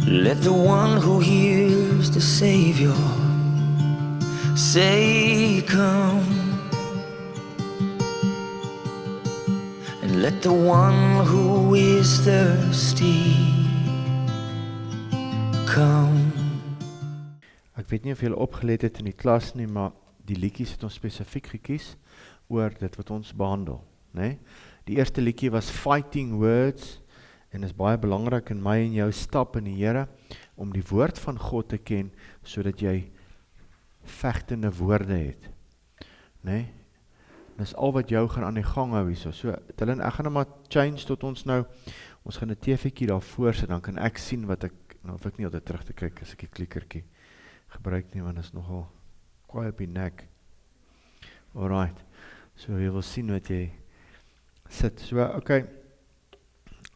Let the one who hears the Savior say, come. And let the one who is thirsty come. Ek weet nie of julle opgelet het in die klas nie, maar die liedjies het ons spesifiek gekies oor dit wat ons behandel, né? Die eerste liedjie was Fighting Words en is baie belangrik in my en jou stap in die Here om die woord van God te ken sodat jy vegtende woorde het, né? Dis al wat jou gaan aan die gang hou hierso. So, Dylan, ek gaan nou maar change tot ons nou. Ons gaan 'n TV'tjie daarvoor sit, dan kan ek sien wat ek, nou hoef ek nie altyd terug te kyk as ek die klikkertjie gebruik nie, want is nogal kwaai op die nek. Alright, so jy wil sien wat jy sit. So, okay,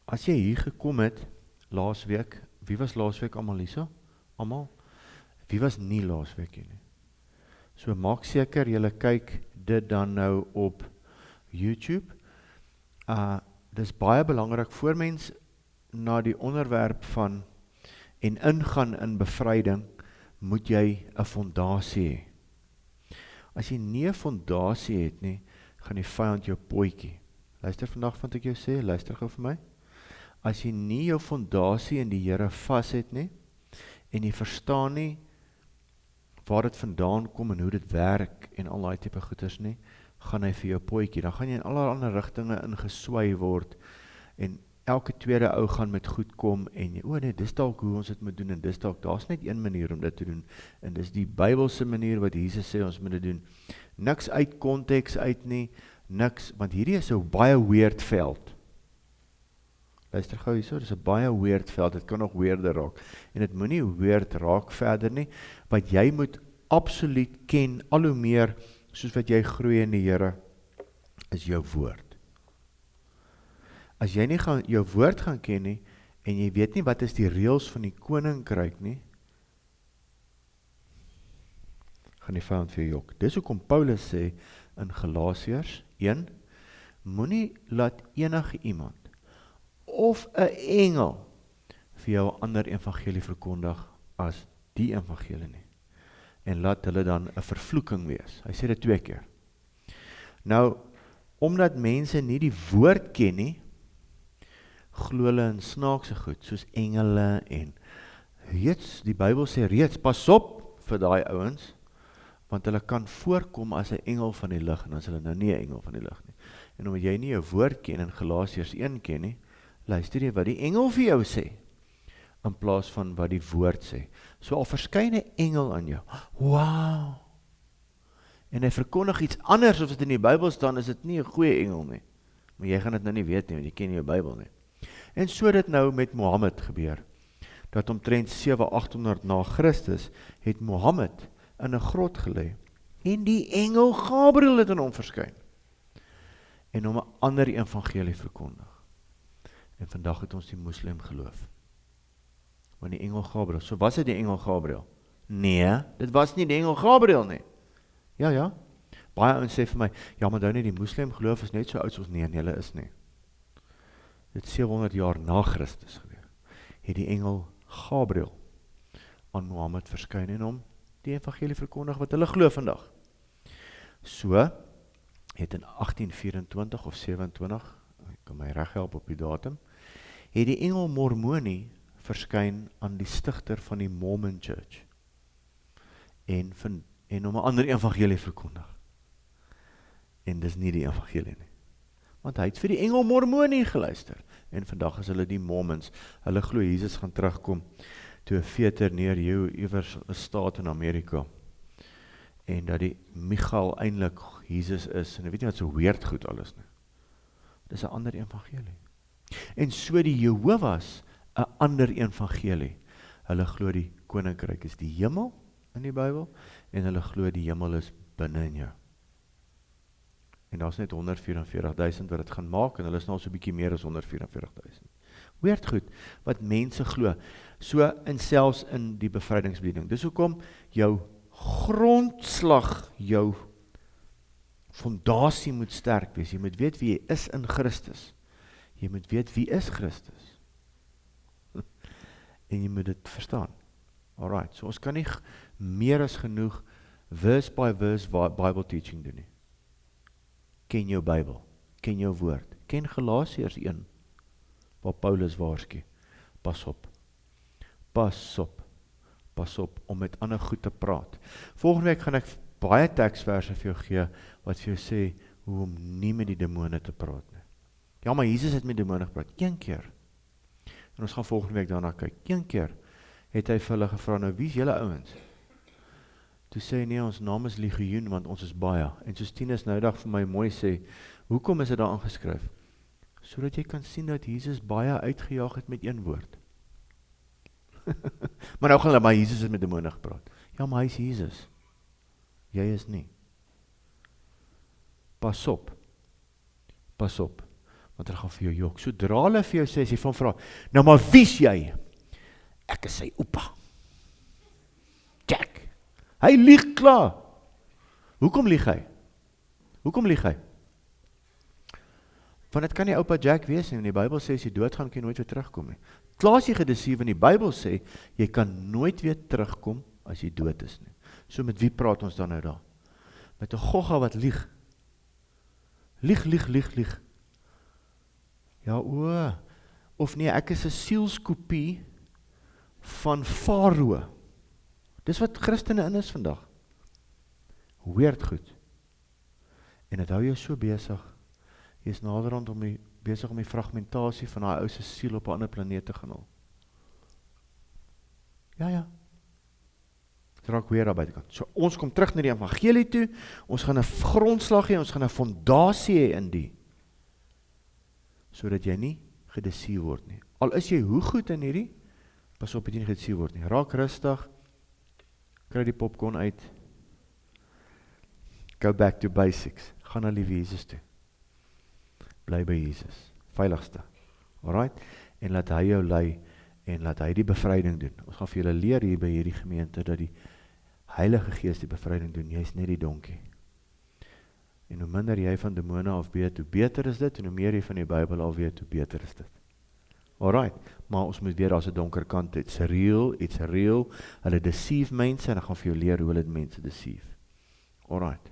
as jy hier gekom het, laasweek, wie was laasweek almal hierso? Almal? Wie was nie laasweek nie? So, maak seker, julle kyk dit dan nou op YouTube. Dis baie belangrik, voor mens na die onderwerp van en ingaan in bevryding, moet jy 'n fondasie hê. As jy nie 'n fondasie het nie, gaan die vyand jou potjie. Luister vandag wat ek jou sê, luister gou vir my. As jy nie jou fondasie in die Here vas het nie, en jy verstaan nie waar dit vandaan kom en hoe dit werk en al daai tipe goeders nie, gaan hy vir jou potjie. Dan gaan jy in allerlei ander rigtinge ingeswy word en elke tweede ou gaan met goed kom en jy, nee, dis dalk hoe ons dit moet doen en dis dalk, daar's net een manier om dit te doen en dis die Bybelse manier wat Jesus sê ons moet dit doen. Niks uit konteks uit nie, niks, want hierdie is 'n baie weird veld. Luister gou hierso, dis 'n baie weird veld, dit kan nog weirder raak en dit moenie weird raak verder nie, wat jy moet absoluut ken, al hoe meer soos wat jy groei in die Here, is jou woord. As jy nie jou woord gaan ken nie, en jy weet nie wat is die reëls van die koninkryk nie, gaan die vyand vir jou jok. Dis hoekom Paulus sê in Galasiërs 1, moenie laat enige iemand, of 'n engel, vir jou 'n ander evangelie verkondig as die evangelie nie. En laat hulle dan 'n vervloeking wees. Hy sê dit 2 keer. Nou, omdat mense nie die woord ken nie, glo hulle in snaakse goed, soos engele en reeds, die Bybel sê reeds, pas op vir daai ouens, want hulle kan voorkom as 'n engel van die lig, en dan is hulle nou nie 'n engel van die lig nie. En omdat jy nie jou woord ken in Galasiërs 1 ken nie, luister jy wat die engel vir jou sê, in plaas van wat die woord sê. So al verskyn 'n engel aan jou, wow, en hy verkondig iets anders, of dit in die Bybel staan, is dit nie 'n goeie engel nie, maar jy gaan dit nou nie weet nie, want jy ken nie jou Bybel nie. En so dit nou met Mohammed gebeur, dat omtrent 700-800 na Christus, het Mohammed in 'n grot gelê, en die engel Gabriël het aan hom verskyn, en hom 'n ander evangelie verkondig. En vandag het ons die moslim geloof. Want die engel Gabriël, so was dit die engel Gabriël? Nee, dit was nie die engel Gabriël nie. Ja, baie ouens sê vir my, ja, maar nou nie, die moslim geloof is net so oud soos, nee, hulle is nie. Dit 700 jaar na Christus gebeur, het die engel Gabriël aan Mohammed verskyn en hom die evangelie verkondig wat hulle glo vandag. So, het in 1824 of 27, ek kan my reg help op die datum, het die engel Mormoni verskyn aan die stigter van die Mormon Church en hom 'n ander evangelie verkondig. En dis nie die evangelie nie. Want hy het vir die engel Mormoni geluister. En vandag is hulle die Mormons. Hulle glo Jesus gaan terugkom toe 'n veter neer iewers 'n staat in Amerika. En dat die Michael eintlik Jesus is. En ek weet nie wat so weird goed alles nie. Dis 'n ander evangelie. En so die Jehovah's 'n ander evangelie. Hulle glo die koninkryk is die hemel in die Bybel en hulle glo die hemel is binne in jou. En daar's net 144,000 wat dit gaan maak en hulle is nou so 'n bietjie meer as 144,000. Weird goed wat mense glo. So en selfs in die bevrydingsbediening. Dis hoekom jou grondslag, jou fondasie moet sterk wees. Jy moet weet wie jy is in Christus. Jy moet weet wie is Christus. en jy moet dit verstaan. Alright, so ons kan nie meer as genoeg verse by verse Bible teaching doen nie. Ken jou Bybel, ken jou woord, ken Galasiërs 1, waar Paulus waarsku, pas op, pas op, pas op, om met ander goed te praat. Volgende week gaan ek baie teksverse vir jou gee, wat vir jou sê, hoe om nie met die demone te praat nie. Ja, maar Jesus het met demone gepraat, een keer. En ons gaan volgende week daarna kyk, een keer, het hy vir hulle gevra, nou wie is julle ouens? Toe sê hy, nee, ons naam is Legioen, want ons is baie. En soos Tinus nou dag vir my mooi sê, hoekom is dit daar aangeskryf? Sodat jy kan sien dat Jesus baie uitgejaag het met een woord. Maar nou gaan hulle, maar Jesus het met demone gepraat. Ja, maar hy is Jesus. Jy is nie. Pas op, want hulle gaan vir jou jok. Sodra hulle vir jou sê, as jy van vra, nou maar wie is jy? Ek is sy oupa. Jack. Hy lieg klaar. Hoekom lieg hy? Hoekom lieg hy? Want dit kan nie oupa Jack wees nie, en die Bybel sê, as jy doodgaan, kan jy nooit weer terugkom nie. Klaas jy gedeceive, en die Bybel sê, jy kan nooit weer terugkom, as jy dood is nie. So met wie praat ons dan nou daar? Met 'n gogga wat lieg. Lieg. Ja, of nee, ek is 'n sielskopie van Farao. Dis wat Christene in is vandag. Weird goed. En dit hou jou so besig. Jy is naderhand besig om die fragmentasie van daai ou se siel op 'n ander planeet te gaan haal. Ja. Dit raak weer daar buitekant. So ons kom terug na die evangelie toe. Ons gaan 'n grondslag hê, ons gaan 'n fondasie hê in die. Sodat jy nie gedeceive word nie. Al is jy hoe goed in hierdie, pas op dat jy nie gedeceive word nie. Raak rustig. Kry die popcorn uit. Go back to basics. Gaan na liewe Jesus toe. Bly by Jesus. Veiligste. Alright? En laat hy jou lei en laat hy die bevryding doen. Ons gaan vir julle leer hier by hierdie gemeente dat die Heilige Gees die bevryding doen. Jy is net die donkie. En hoe minder jy van demone af weet, hoe beter is dit, en hoe meer jy van die Bybel al weet, hoe beter is dit. Alright, maar ons moet weer, daar's 'n donker kant, it's real, hulle deceive mense, en ek gaan vir jou leer hoe hulle mense deceive. Alright,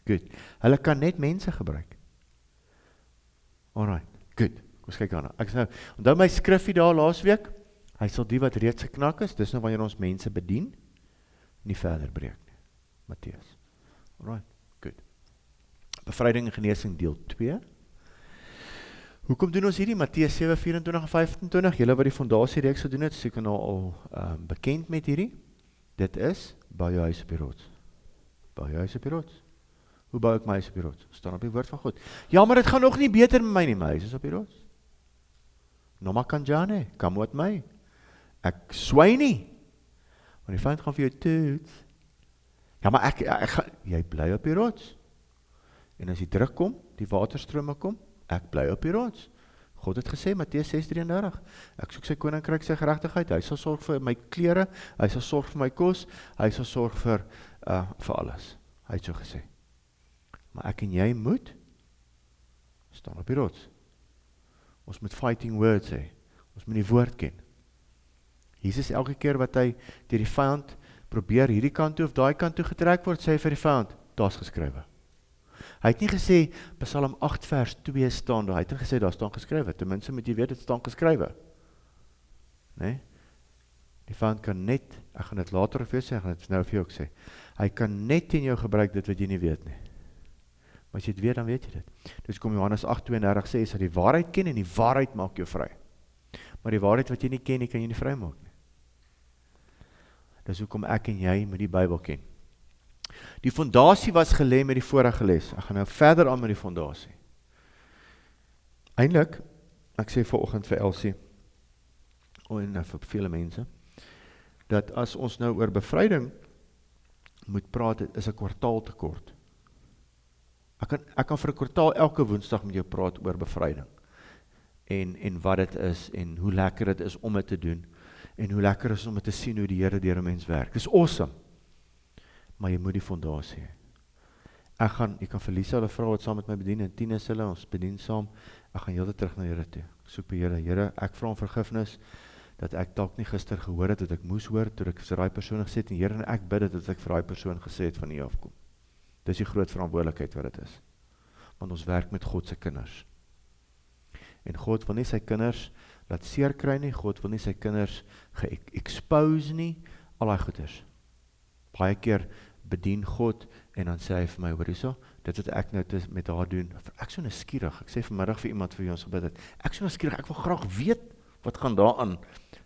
good. Hulle kan net mense gebruik. Alright, good. Kom ons kyk daarna. Ek sê nou, onthou my skrifgie daar laasweek, hy sal die wat reeds geknak is, dis nou wanneer ons mense bedien, nie verder breek nie. Matteus. Alright, good. Bevryding en genesing deel 2. Hoekom doen ons hierdie? Matteus 7, 24 en 25, julle wat die fondasie reeks gedoen het, seker nou al bekend met hierdie. Dit is, bou jou huis op die rots. Bou jou huis op die rots. Hoe bou ek my huis op die rots? Staan op die woord van God. Ja, maar dit gaan nog nie beter met my nie, my huis is op die rots. Noma kanjane, kom met my. Ek swai nie. Want die vyand gaan vir jou toets. Ja, maar jy bly op die rots. En as die druk kom, die waterstrome kom, ek bly op die rots. God het gesê, Matteus 6:33, ek soek sy koninkryk, sy geregtigheid, hy sal sorg vir my klere, hy sal sorg vir my kos, hy sal sorg vir alles. Hy het so gesê. Maar ek en jy moet staan op die rots. Ons moet fighting words hê. Ons moet die woord ken. Jesus elke keer wat hy deur die vyand probeer hierdie kant toe of daai kant toe getrek word, sê hy vir die vyand, daar's geskrywe. Hy het nie gesê, Psalm 8 vers 2 staan daar, hy het nie gesê, daar staan geskrywe, ten minste moet jy weet, dit staan geskrywe. Nee? Die vyand kan net, ek gaan dit later vir jou sê, ek gaan dit nou vir jou ook sê, hy kan net in jou gebruik dit wat jy nie weet nie. Maar as jy het weet, dan weet jy dit. Dus kom Johannes 8:32 sê, jy sal die waarheid ken en die waarheid maak jou vry. Maar die waarheid wat jy nie ken, kan jy nie vry maak nie. Dis hoekom ek en jy moet die Bybel ken. Die fondasie was gelê met die vorige les. Ek gaan nou verder aan met die fondasie. Eintlik, ek sê vanoggend vir Elsie, en vir vele mense, dat as ons nou oor bevryding moet praat, is 'n kwartaal te kort. Ek kan vir 'n kwartaal elke woensdag met jou praat oor bevryding. En wat dit is, en hoe lekker dit is om dit te doen, en hoe lekker is om dit te sien hoe die Here deur 'n mens werk. Dis awesome. Maar jy moet die fondasie hê. Jy kan vir Lisa hulle vra wat saam met my bedien, en Tinus hulle, ons bedien saam, ek gaan heeltyd terug na Here toe. Ek soek by Here, Here, ek vra om vergifnis, dat ek dalk nie gister gehoor het, dat ek moes hoor, toe ek vir daai persoon gesê het, en Here, en ek bid dit, dat ek vir daai persoon gesê het van U afkom. Dis die groot verantwoordelikheid wat dit is. Want ons werk met God se kinders. En God wil nie sy kinders laat seer kry nie, God wil nie sy kinders ge-expose nie, al daai goeders. Baie keer bedien God, en dan sê hy vir my, hoor hierso, dit wat ek nou met haar doen, ek so nuuskierig, ek sê vanmiddag vir iemand vir ons gebid het, ek so nuuskierig, ek wil graag weet, wat gaan daaraan,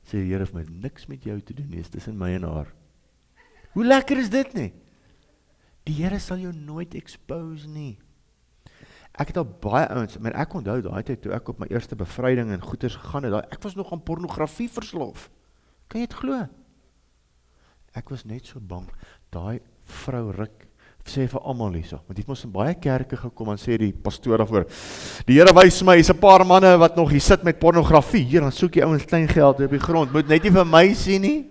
sê die Here vir my, niks met jou te doen nie, is tussen my en haar. Hoe lekker is dit nie? Die Here sal jou nooit expose nie. Ek het al baie ouens, maar ek onthou daai tyd, toe ek op my eerste bevryding en goeders gegaan het, ek was nog aan pornografie verslaaf. Kan jy dit glo? Ek was net so bang, daai vrou Rik, sê vir almal hierso, want die het mos in baie kerke gekom, en sê die pastoor daarvoor, die Here wys my, is 'n paar manne wat nog hier sit met pornografie, hier, dan soek jy ouens klein geld op die grond, moet net nie vir my sien nie.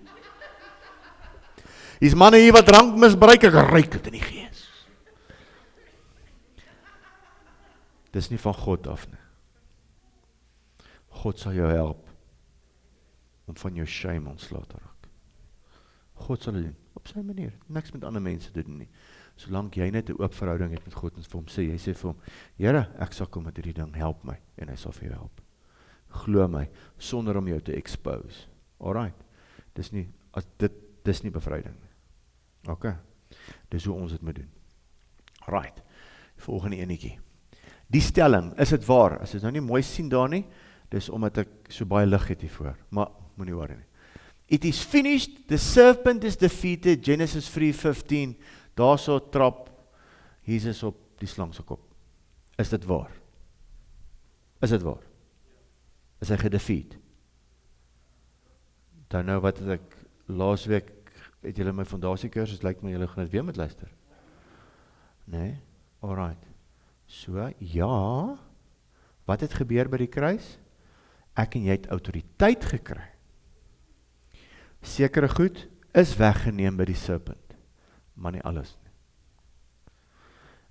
Hier's manne hier wat drank misbruik, ek ruik het in die gees. Dis nie van God af nie. God sal jou help om van jou shame ontslae te raak. God sal dit doen, op sy manier, niks met ander mense doen nie. Solank jy net 'n oop verhouding het met God en vir hom sê, jy sê vir hom, Here, ek sal kom met hierdie ding, help my, en hy sal vir jou help. Glo my, sonder om jou te expose. Alright, dis nie bevryding nie. Ok, dis hoe ons dit moet doen. Alright, volgende enetjie. Die stelling, is dit waar? As jy nou nie mooi sien daar nie, dis omdat ek so baie lig het hiervoor, maar moenie worry nie. It is finished, the serpent is defeated, Genesis 3:15, daar so trap Jesus op die slang se kop. Is dit waar? Is dit waar? Is hy gedefeat? Dan nou wat het ek, laasweek het julle my fondasiekursus, lyk my julle gaan dit weer met luister. Nee? Alright. So, ja, wat het gebeur by die kruis? Ek en jy het autoriteit gekry. Sekere goed is weggeneem by die serpent, maar nie alles nie.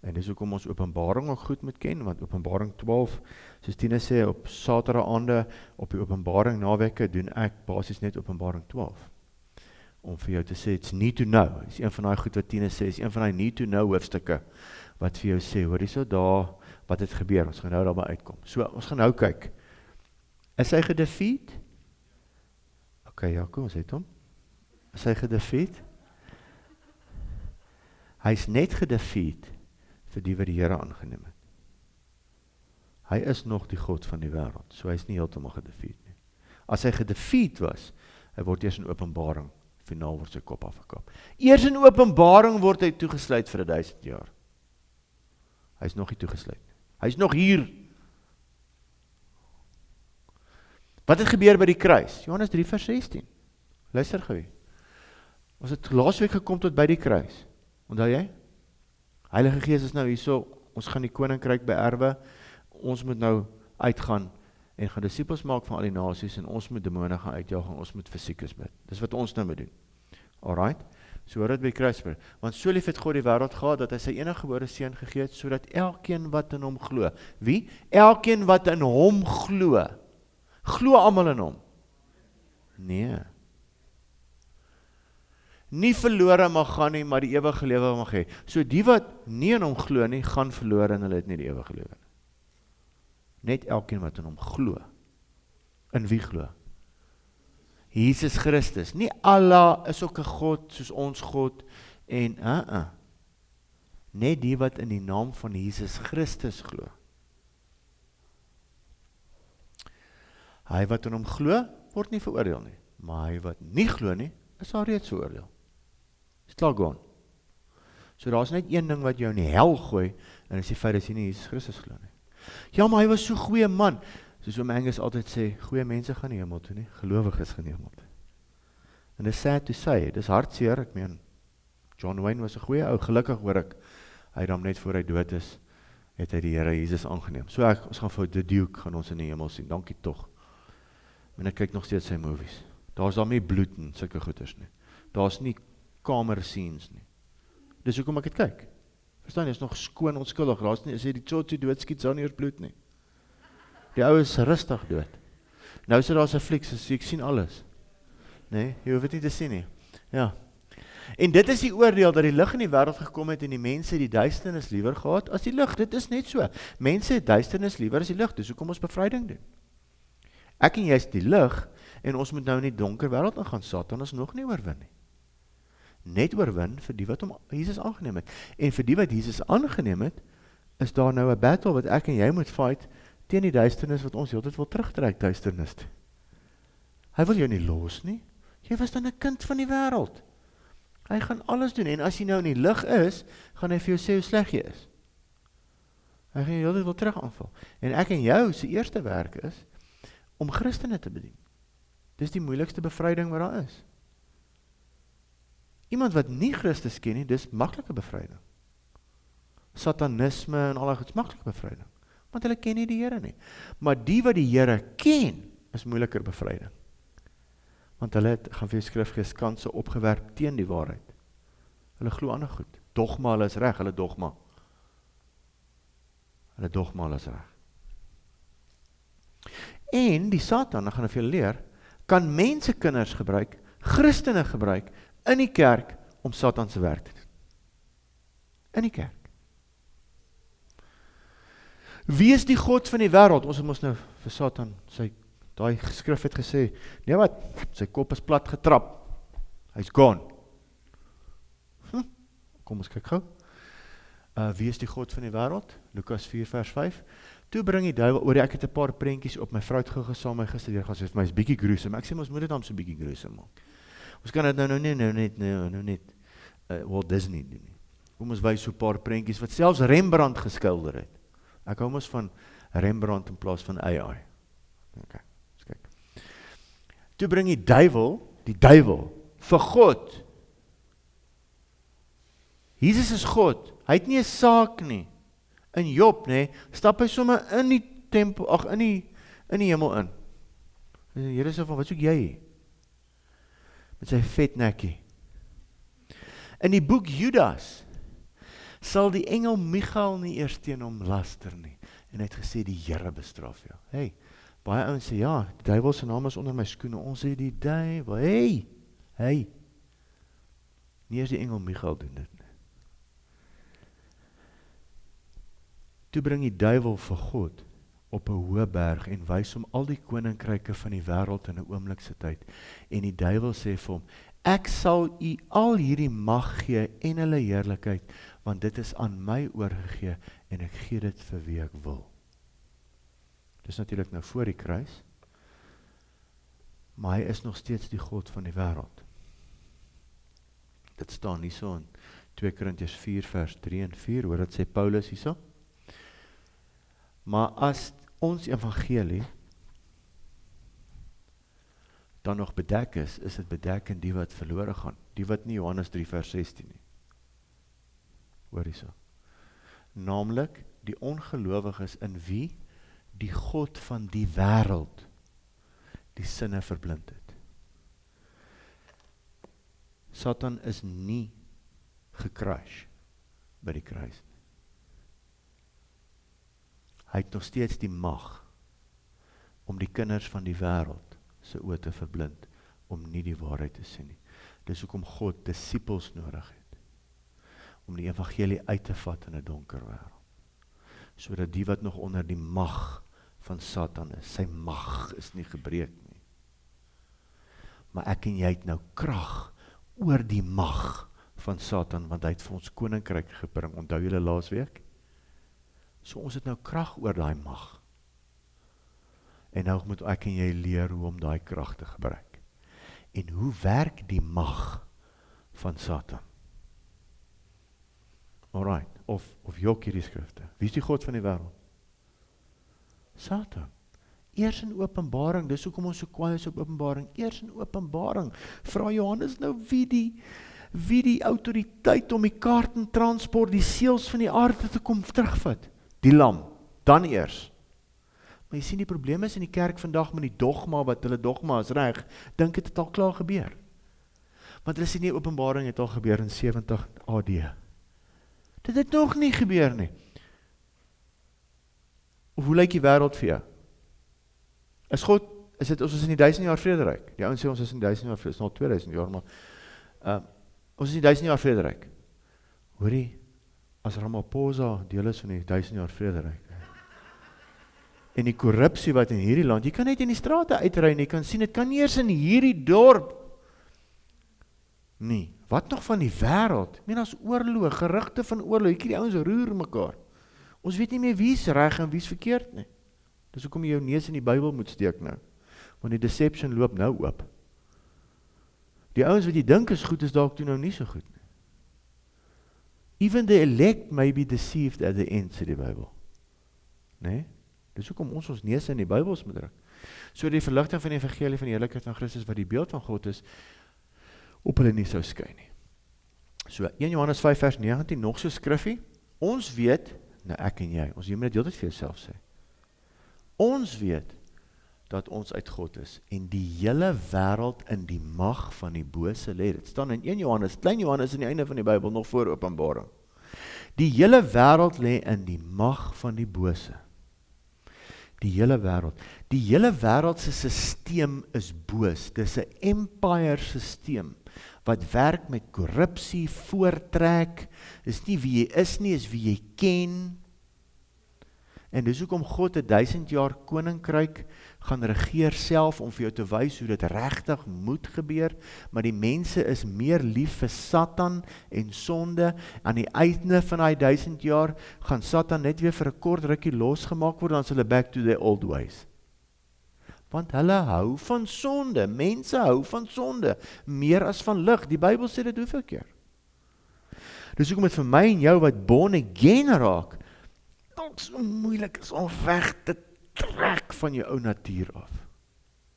En dis hoekom ons Openbaring ook goed moet ken, want Openbaring 12, soos Tine sê, op Saterdag aande, op die Openbaring naweke, doen ek basies net Openbaring 12. Om vir jou te sê, it's need to know, is een van die goed wat Tine sê, is een van die need to know hoofstukke, wat vir jou sê, hoor hierso daar, wat het gebeur, ons gaan nou daarby uitkom. So, ons gaan nou kyk, is hy gedefeat? Ok, Jaco, ons het hom. Is hy gedefeat? Hy is net gedefeat vir die wat die Here aangeneem het. Hy is nog die God van die wêreld, so hy is nie heeltemal gedefeat nie. As hy gedefeat was, hy word eers in Openbaring, finaal word sy kop afgekap. Eers in Openbaring word hy toegesluit vir 1000 jaar. Hy is nog nie toegesluit. Hy is nog hier. Wat het gebeur by die kruis? Johannes 3:16. Luister gou. Ons het laasweek gekom tot by die kruis. Onthou jy? Heilige Gees is nou hierso, ons gaan die koninkryk beerwe, ons moet nou uitgaan en gaan disippels maak van al die nasies en ons moet demone gaan uitjaag en ons moet vir siekes bid. Dis wat ons nou moet doen. Alright? So hoor dit by die kruis. Want so lief het God die wêreld gehad dat hy sy enige gebore seun gegee het sodat elkeen wat in hom glo. Wie? Elkeen wat in hom glo. Glo almal in hom? Nee. Nie verlore mag gaan nie, maar die ewige lewe mag hê. So die wat nie in hom glo nie, gaan verlore en hulle het nie die ewige lewe nie. Net elkeen wat in hom glo. In wie glo? Jesus Christus. Nie Allah is ook 'n God soos ons God en net die wat in die naam van Jesus Christus glo. Hy wat in hom glo, word nie veroordeel nie, maar hy wat nie glo nie, is al reeds veroordeel. Is klaar gaan. So daar is net een ding wat jou in die hel gooi, en dis die feit dat jy nie Jesus Christus glo nie. Ja, maar hy was so goeie man. Soos oom Angus altyd sê, goeie mense gaan nie hemel toe nie, gelowiges gaan nie hemel toe. En dis sad to say, dis hartseer, ek meen, John Wayne was 'n goeie ou, gelukkig hoor ek, hy het hom net voor hy dood is, het hy die Here Jesus aangeneem. So ons gaan vir The Duke, gaan ons in die hemel sien, dankie tog. En ek kyk nog steeds sy movies. Daar's daarmee bloed en sulke goeders nie. Daar's nie kamer scenes nie. Dis hoekom ek dit kyk. Verstaan jy, is nog skoon onskuldig. Daar's nie, as jy die Tsotsi doodskiet, sal nie eers bloed nie. Die ou is rustig dood. Nou sit daar 'n fliek, so ek sien alles. Nee, jy hoef dit nie te sien nie. Ja. En dit is die oordeel, dat die lig in die wêreld gekom het en die mense die duisternis liewer gehad as die lig. Dit is net so. Mense het duisternis liewer as die lig, dis hoekom ons bevryding doen. Ek en jy is die lig, en ons moet nou in die donker wêreld ingaan. Satan is nog nie oorwin nie. Net oorwin vir die wat hom Jesus aangeneem het. En vir die wat Jesus aangeneem het, is daar nou 'n battle wat ek en jy moet fight teen die duisternis wat ons heeltyd wil terugtrek, duisternis. Hy wil jou nie los nie. Jy was dan 'n kind van die wêreld. Hy gaan alles doen, en as jy nou in die lig is, gaan hy vir jou sê hoe sleg jy is. Hy gaan jou heeltyd wil terug aanval. En ek en jou se eerste werk is, om Christene te bedien. Dis die moeilikste bevryding wat daar is. Iemand wat nie Christus ken nie, dis maklike bevryding. Satanisme en al daai goed, maklike bevryding. Want hulle ken nie die Here nie. Maar die wat die Here ken, is moeiliker bevryding. Want hulle het, gaan vir skrifgees kanse opgewerp teen die waarheid. Hulle glo ander goed. Dogma, hulle is reg, hulle dogma. Hulle dogma, hulle is reg. En die Satan, dan gaan ek vir julle leer, kan mense kinders gebruik, Christene gebruik, in die kerk, om Satan se werk te doen. In die kerk. Wie is die God van die wêreld? Ons moet nou vir Satan, daai skrif het gesê, nee wat, sy kop is plat getrap, hy's gone. Kom ons kyk gou. Wie is die God van die wêreld? Lukas 4 vers 5. Toe bring die duiwel, ek het 'n paar prentjies op my vrou het gou gesaam my gister weer gaan sê, vir my is bietjie gruesome. Ek sê ons moet dit dan so bietjie gruesome maak. Ons kan dit nou net Walt Disney doen nie. Kom ons wys so 'n paar prentjies wat selfs Rembrandt geskilder het. Ek hou mos van Rembrandt in plaas van AI. Okay, ons kyk. Toe bring die duiwel vir God. Jesus is God. Hy het nie 'n saak nie. In Job, nee, stap hy sommer in die tempel, in die hemel in. Die Here sê van, wat soek jy hier? Met sy vet nekkie. In die boek Judas sal die engel Michael nie eers teen hom laster nie. En hy het gesê, die Here bestraf jou. Hey, baie ouens sê, ja, die duiwel se naam is onder my skoene. Ons sê die duiwel, hey. Nie eers die engel Michael doen dit nie. Toe bring die duiwel vir God op 'n hoë berg en wys hom al die koninkryke van die wêreld in 'n oomblik se tyd. En die duiwel sê vir hom, ek sal u al hierdie mag gee en hulle heerlikheid, want dit is aan my oorgegee en ek gee dit vir wie ek wil. Dis natuurlik nou voor die kruis, maar hy is nog steeds die God van die wêreld. Dit staan hierso in 2 Korintiërs 4 vers 3 en 4, hoor dit sê Paulus hierso. Maar as ons evangelie dan nog bedek is dit bedek in die wat verlore gaan, die wat nie Johannes 3 vers 16 nie. Hoor hierso. Naamlik die ongelowiges in wie die God van die wêreld die sinne verblind het. Satan is nie gecrash by die kruis. Hy het nog steeds die mag om die kinders van die wêreld se oë te verblind, om nie die waarheid te sien nie. Dis hoekom God disippels nodig het, om die evangelie uit te vat in 'n donker wêreld, sodat die wat nog onder die mag van Satan is, sy mag is nie gebreek nie. Maar ek en jy het nou krag oor die mag van Satan, want hy het vir ons koninkryk gebring, onthou julle laas week? So ons het nou krag oor daai mag. En nou moet ek en jy leer hoe om daai krag te gebruik. En hoe werk die mag van Satan? Alright, of jok hierdie skrifte. Wie is die God van die wêreld? Satan. Eers in Openbaring, dis hoekom ons so kwaai is op Openbaring, eers in Openbaring, vra Johannes nou wie die autoriteit om die kaart en transport, die seels van die aarde te kom terugvat? Die lam, dan eers. Maar jy sien die probleem is in die kerk vandag met die dogma, wat hulle dogma is reg, dink het al klaar gebeur. Want hulle sê nie, Openbaring het al gebeur in 70 AD. Dit het nog nie gebeur nie. Of hoe lyk die wêreld vir jou? is dit, ons is in die 1000 jaar vrederyk. Die ouens sê ons is in die 1000 jaar vrederyk, is nog 2000 jaar, maar ons is in die 1000 jaar vrederyk. Hoorie, as Ramaphosa deel is van die 1000 jaar vrederyk, en die korrupsie wat in hierdie land, jy kan net in die strate uitry en jy kan sien, dit kan nie eers in hierdie dorp nie. Wat nog van die wêreld? Ek meen, as oorlog, gerugte van oorlog, ek die ouens roer mekaar. Ons weet nie meer wie's reg en wie's verkeerd nie. Dis hoekom jy jou neus in die Bybel moet steek nou. Want die deception loop nou oop. Die ouens wat jy dink is goed, is dalk toe nou nie so goed nie. Even the elect may be deceived at the end, sê die Bybel. Nee? Dis hoekom ons neus in die Bybels moet druk. So die verligting van die evangelie van die heerlikheid van Christus, wat die beeld van God is, op hulle nie sou skyn nie. So 1 Johannes 5 vers 19, nog so skriffie, ons weet, nou ek en jy, ons jy moet dit heeltyd vir jouself sê, ons weet, dat ons uit God is, en die hele wêreld in die mag van die bose lê. Dit staan in 1 Johannes, klein Johannes in die einde van die Bybel, nog voor Openbaring. Die hele wêreld lê in die mag van die bose. Die hele wêreld. Die hele wêreld se stelsel is boos. Dis 'n empire stelsel wat werk met korrupsie, voortrek. Is nie wie jy is nie, is wie jy ken. En dis hoekom God 'n 1000 jaar koninkryk gaan regeer self om vir jou te wys hoe dit regtig moet gebeur, maar die mense is meer lief vir Satan en sonde. Aan die einde van die 1000 jaar gaan Satan net weer vir 'n kort rukkie losgemaak word, dan is hulle back to their old ways. Want hulle hou van sonde, mense hou van sonde, meer as van lig. Die Bybel sê dit hoeveel keer. Dis hoekom dit vir my en jou wat born again raak, dalk so moeilik is om weg te trek van jou ou natuur af.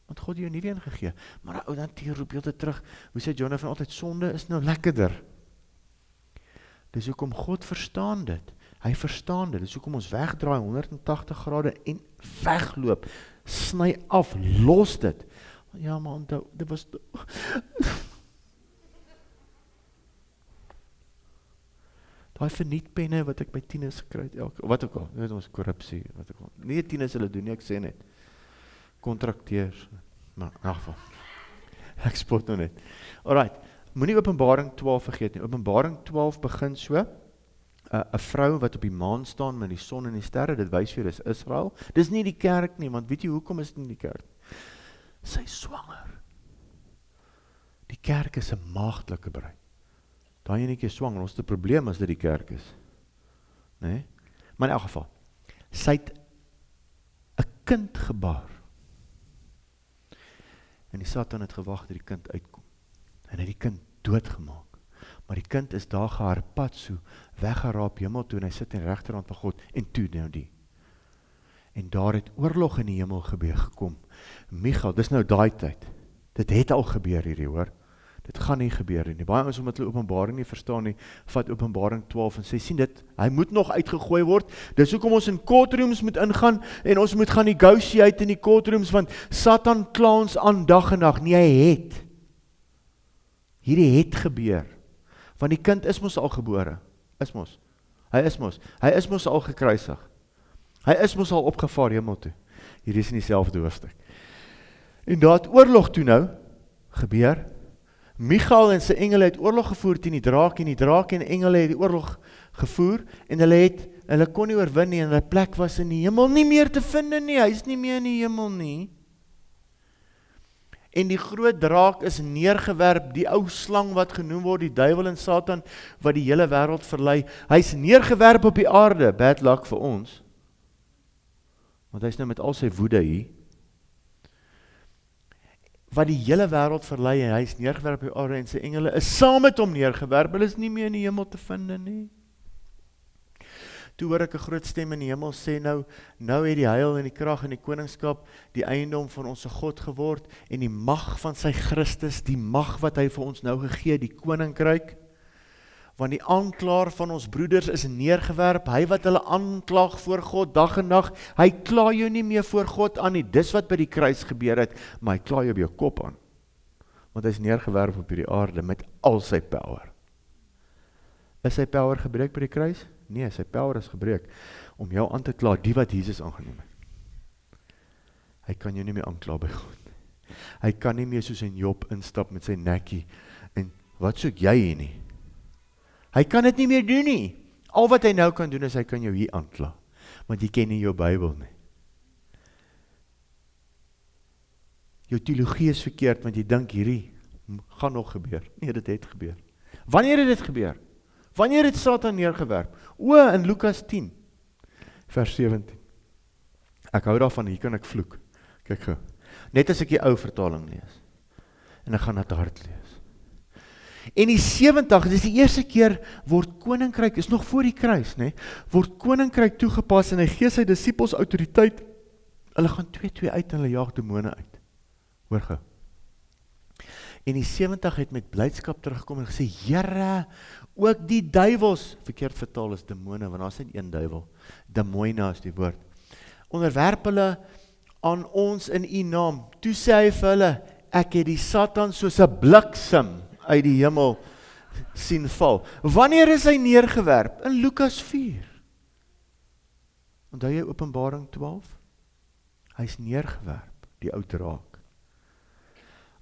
Want God het jou nie weer ingegee, maar die ou natuur roep jou te terug. Hoe sê Jonathan altyd, sonde is nou lekkerder. Dis hoekom God verstaan dit. Hy verstaan dit. Dis hoekom ons wegdraai 180 grade en wegloop. Sny af, los dit. Ja, maar onthou, dit was daai vernietpenne wat ek by tieners gekry het, wat ook al, dit is korrupsie, wat ook al. Nie tieners hulle doen nie, ek sê net. Kontrakteurs, maar in elk geval. Ek spot nou net. Alright, moenie Openbaring 12 vergeet nie. Openbaring 12 begin so, 'n vrou wat op die maan staan met die son en die sterre, dit wys vir dis Israel. Dis nie die kerk nie, want weet jy hoekom is dit nie die kerk? Sy is swanger. Die kerk is 'n maagdelike bruid. Daai enetjie is swanger, ons het 'n probleem as dit die kerk is. Nee? Maar in elk geval, sy het 'n kind gebaar. En die Satan het gewag dat die kind uitkom. En hy het die kind doodgemaak. Maar die kind is daar geharpatso, weggeraap hemel toe, en hy sit in die regterhand van God, en toe nou die. En daar het oorlog in die hemel gekom. Michael, dis nou daai tyd. Dit het al gebeur hierdie, hoor. Dit gaan nie gebeur nie. Baie ons omdat hulle Openbaring nie verstaan nie, vat Openbaring 12 en sê, sien dit, hy moet nog uitgegooi word. Dis hoekom ons in courtrooms moet ingaan, en ons moet gaan negotiate in die courtrooms, want Satan kla ons aan dag en nag. Nee, hy het. Hierdie het gebeur. Want die kind is mos al gebore. Is mos. Hy is mos al gekruisig. Hy is mos al opgevaar hemel toe. Hierdie is in dieselfde hoofstuk. En daar het oorlog toe nou gebeur. Michael en sy engele het oorlog gevoer teen die draak, en die draak en engele het die oorlog gevoer, en hulle kon nie oorwin nie, en hulle plek was in die hemel nie meer te vind nie, hy is nie meer in die hemel nie. En die groot draak is neergewerp, die ou slang wat genoem word, die duiwel en Satan, wat die hele wêreld verlei, hy is neergewerp op die aarde, bad luck vir ons, want hy is nou met al sy woede hier, wat die hele wêreld verlei, en hy is neergewerp op die aarde, en sy engele is saam met hom neergewerp, hulle is nie meer in die hemel te vind nie. Toe hoor ek 'n groot stem in die hemel sê, nou het die heil en die krag en die koningskap die eiendom van ons God geword, en die mag van sy Christus, die mag wat hy vir ons nou gegee, die koninkryk, want die aanklaer van ons broeders is neergewerp, hy wat hulle aanklaag voor God dag en nag, hy kla jou nie meer voor God aan nie, dis wat by die kruis gebeur het, maar hy kla jou op jou kop aan, want hy is neergewerp op hierdie aarde met al sy power. Is sy power gebreek by die kruis? Nee, sy power is gebreek om jou aan te kla, die wat Jesus aangeneem het. Hy Hy kan jou nie meer aankla by God. Hy kan nie meer soos in Job instap met sy nekkie, en wat soek jy hier nie? Hy kan dit nie meer doen nie. Al wat hy nou kan doen is, hy kan jou hier aankla, want jy ken nie jou Bybel nie. Jou teologie is verkeerd, want jy dink hierdie gaan nog gebeur. Nee, dit het gebeur. Wanneer het dit gebeur? Wanneer het Satan neergewerp? In Lukas 10, vers 17. Ek hou daarvan, hier kan ek vloek. Kyk gou. Net as ek die ou vertaling lees. En ek gaan dit hard lees. En die 70, dis die eerste keer word koninkryk, is nog voor die kruis, nee, word koninkryk toegepas en hy gee sy disippels autoriteit. Hulle gaan 2 uit en hulle jaag demone uit. Hoor gou. En die 70 het met blydskap teruggekom en gesê, Here, ook die duivels, verkeerd vertaal is demone, want daar is net een duivel, demoina is die woord, onderwerp hulle aan ons in u naam. Toe sê hy vir hulle, ek het die Satan soos 'n bliksem uit die hemel sien val. Wanneer is hy neergewerp? In Lukas 4. Onthou jy Openbaring 12? Hy is neergewerp, die ou draak.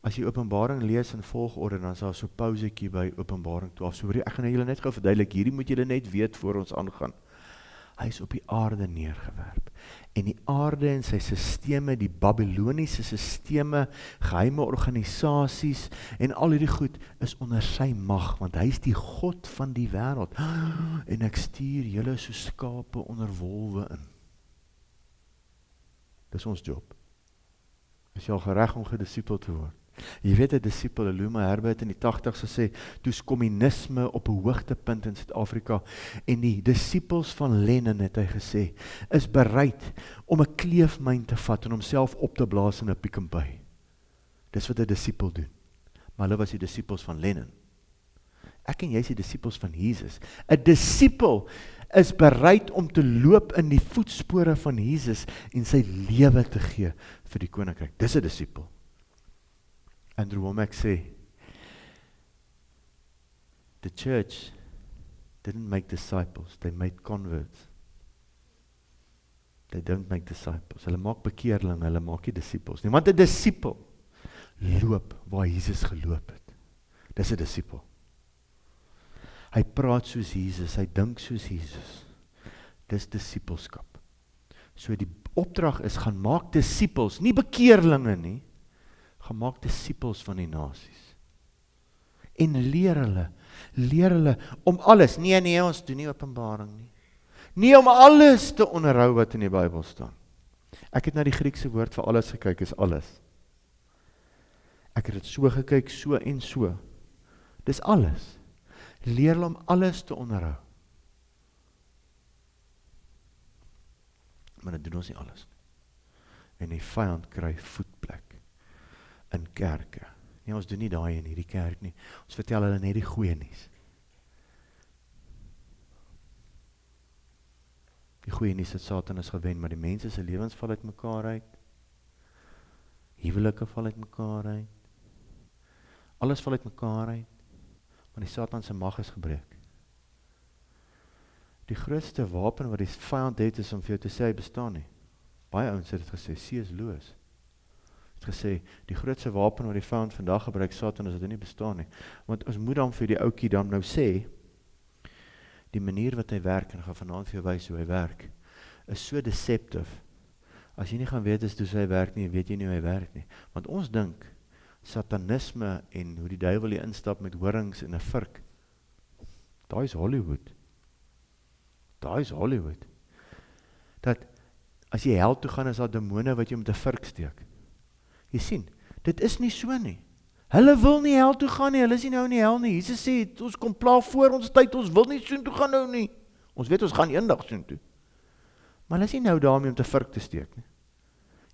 As jy Openbaring lees in volgorde, dan is daar so pausetjie by Openbaring 12. So, ek gaan julle net gou verduidelik, hierdie moet julle net weet voor ons aangaan. Hy is op die aarde neergewerp. En die aarde en sy sisteme, die Babyloniese sisteme, geheime organisasies en al hierdie goed is onder sy mag, want hy is die God van die wêreld. En ek stuur julle so skape onder wolwe in. Dis ons job. Is jy al gereg om gedisipel te word? Jy weet 'n disipel, Luma Herbert in die 80's gesê, toe's kommunisme op 'n hoogtepunt in Suid-Afrika en die disipels van Lenin, het hy gesê, is bereid om 'n kleefmyn te vat en homself op te blaas in 'n Pick n Pay. Dis wat 'n disipel doen. Maar hulle was die disipels van Lenin. Ek en jy is die disipels van Jesus. 'n Disipel is bereid om te loop in die voetspore van Jesus en sy lewe te gee vir die koninkryk. Dis 'n disipel. Andrew Womack sê, the church didn't make disciples, they made converts. They don't make disciples. Hulle maak bekeerlinge, hulle maak nie disipels nie. Want 'n disipel loop waar Jesus geloop het. Dis 'n disipel. Hy praat soos Jesus, hy dink soos Jesus. Dis disipelskap. So die opdrag is, gaan maak disipels, nie bekeerlinge nie, gaan maak disipels van die nasies. En leer hulle om alles, nee, ons doen nie Openbaring nie. Nie om alles te onderhou wat in die Bybel staan. Ek het na die Griekse woord vir alles gekyk, is alles. Ek het dit so gekyk, so en so. Dis alles. Leer hulle om alles te onderhou. Maar dit doen ons nie alles nie. En die vyand kry voetplek in kerke. Nee, ons doen nie daai in hierdie kerk nie. Ons vertel hulle net die goeie nuus. Die goeie nuus dat Satan is gewen, maar die mense se lewens val uit mekaar uit. Huwelike val uit mekaar uit. Alles val uit mekaar uit. Want die Satan se mag is gebreek. Die grootste wapen wat die vyand het is om vir jou te sê hy bestaan nie. Baie ouens het dit gesê, C.S. Lewis het gesê, die grootste wapen wat die vyand vandag gebruik, Satan, is dat hy nie bestaan nie. Want ons moet dan vir die oukie dan nou sê, die manier wat hy werk, en ek gaan vanaand vir jou wys hoe hy werk, is so deceptive. As jy nie gaan weet is hoe hy werk nie, weet jy nie hoe hy werk nie. Want ons dink, satanisme en hoe die duiwel hier instap met horings en 'n vurk, daai is Hollywood. Daai is Hollywood. Dat, as jy hel toe gaan, is daar demone wat jy met 'n vurk steek. Jy sien, dit is nie so nie. Hulle wil nie hel toe gaan nie, hulle is nie nou in die hel nie. Jesus sê, ons kom plaag voor ons tyd, ons wil nie soen toe gaan nou nie. Ons weet, ons gaan eendag soen toe. Maar hulle is nie nou daarmee om 'n vurk te steek nie.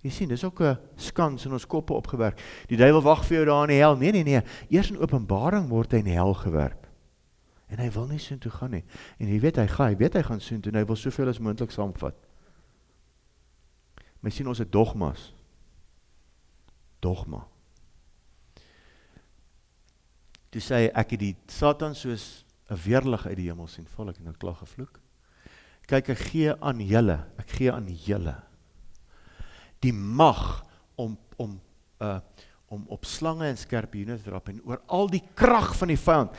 Jy sien, dis ook 'n skans in ons koppe opgewerk. Die duiwel wag vir jou daar in die hel. Nee. Eers in Openbaring word hy in die hel gewerp. En hy wil nie soen toe gaan nie. En jy weet hy gaan soen toe, en hy wil soveel as moontlik saamvat. Maar sien, ons het dogmas. Dogma. Toe sê hy, ek het die Satan soos 'n weerlig uit die hemel sien val, ek het nou klaar gevloek. Kyk, ek gee aan julle die mag om op slange en skorpioene te trap en oor al die krag van die vyand.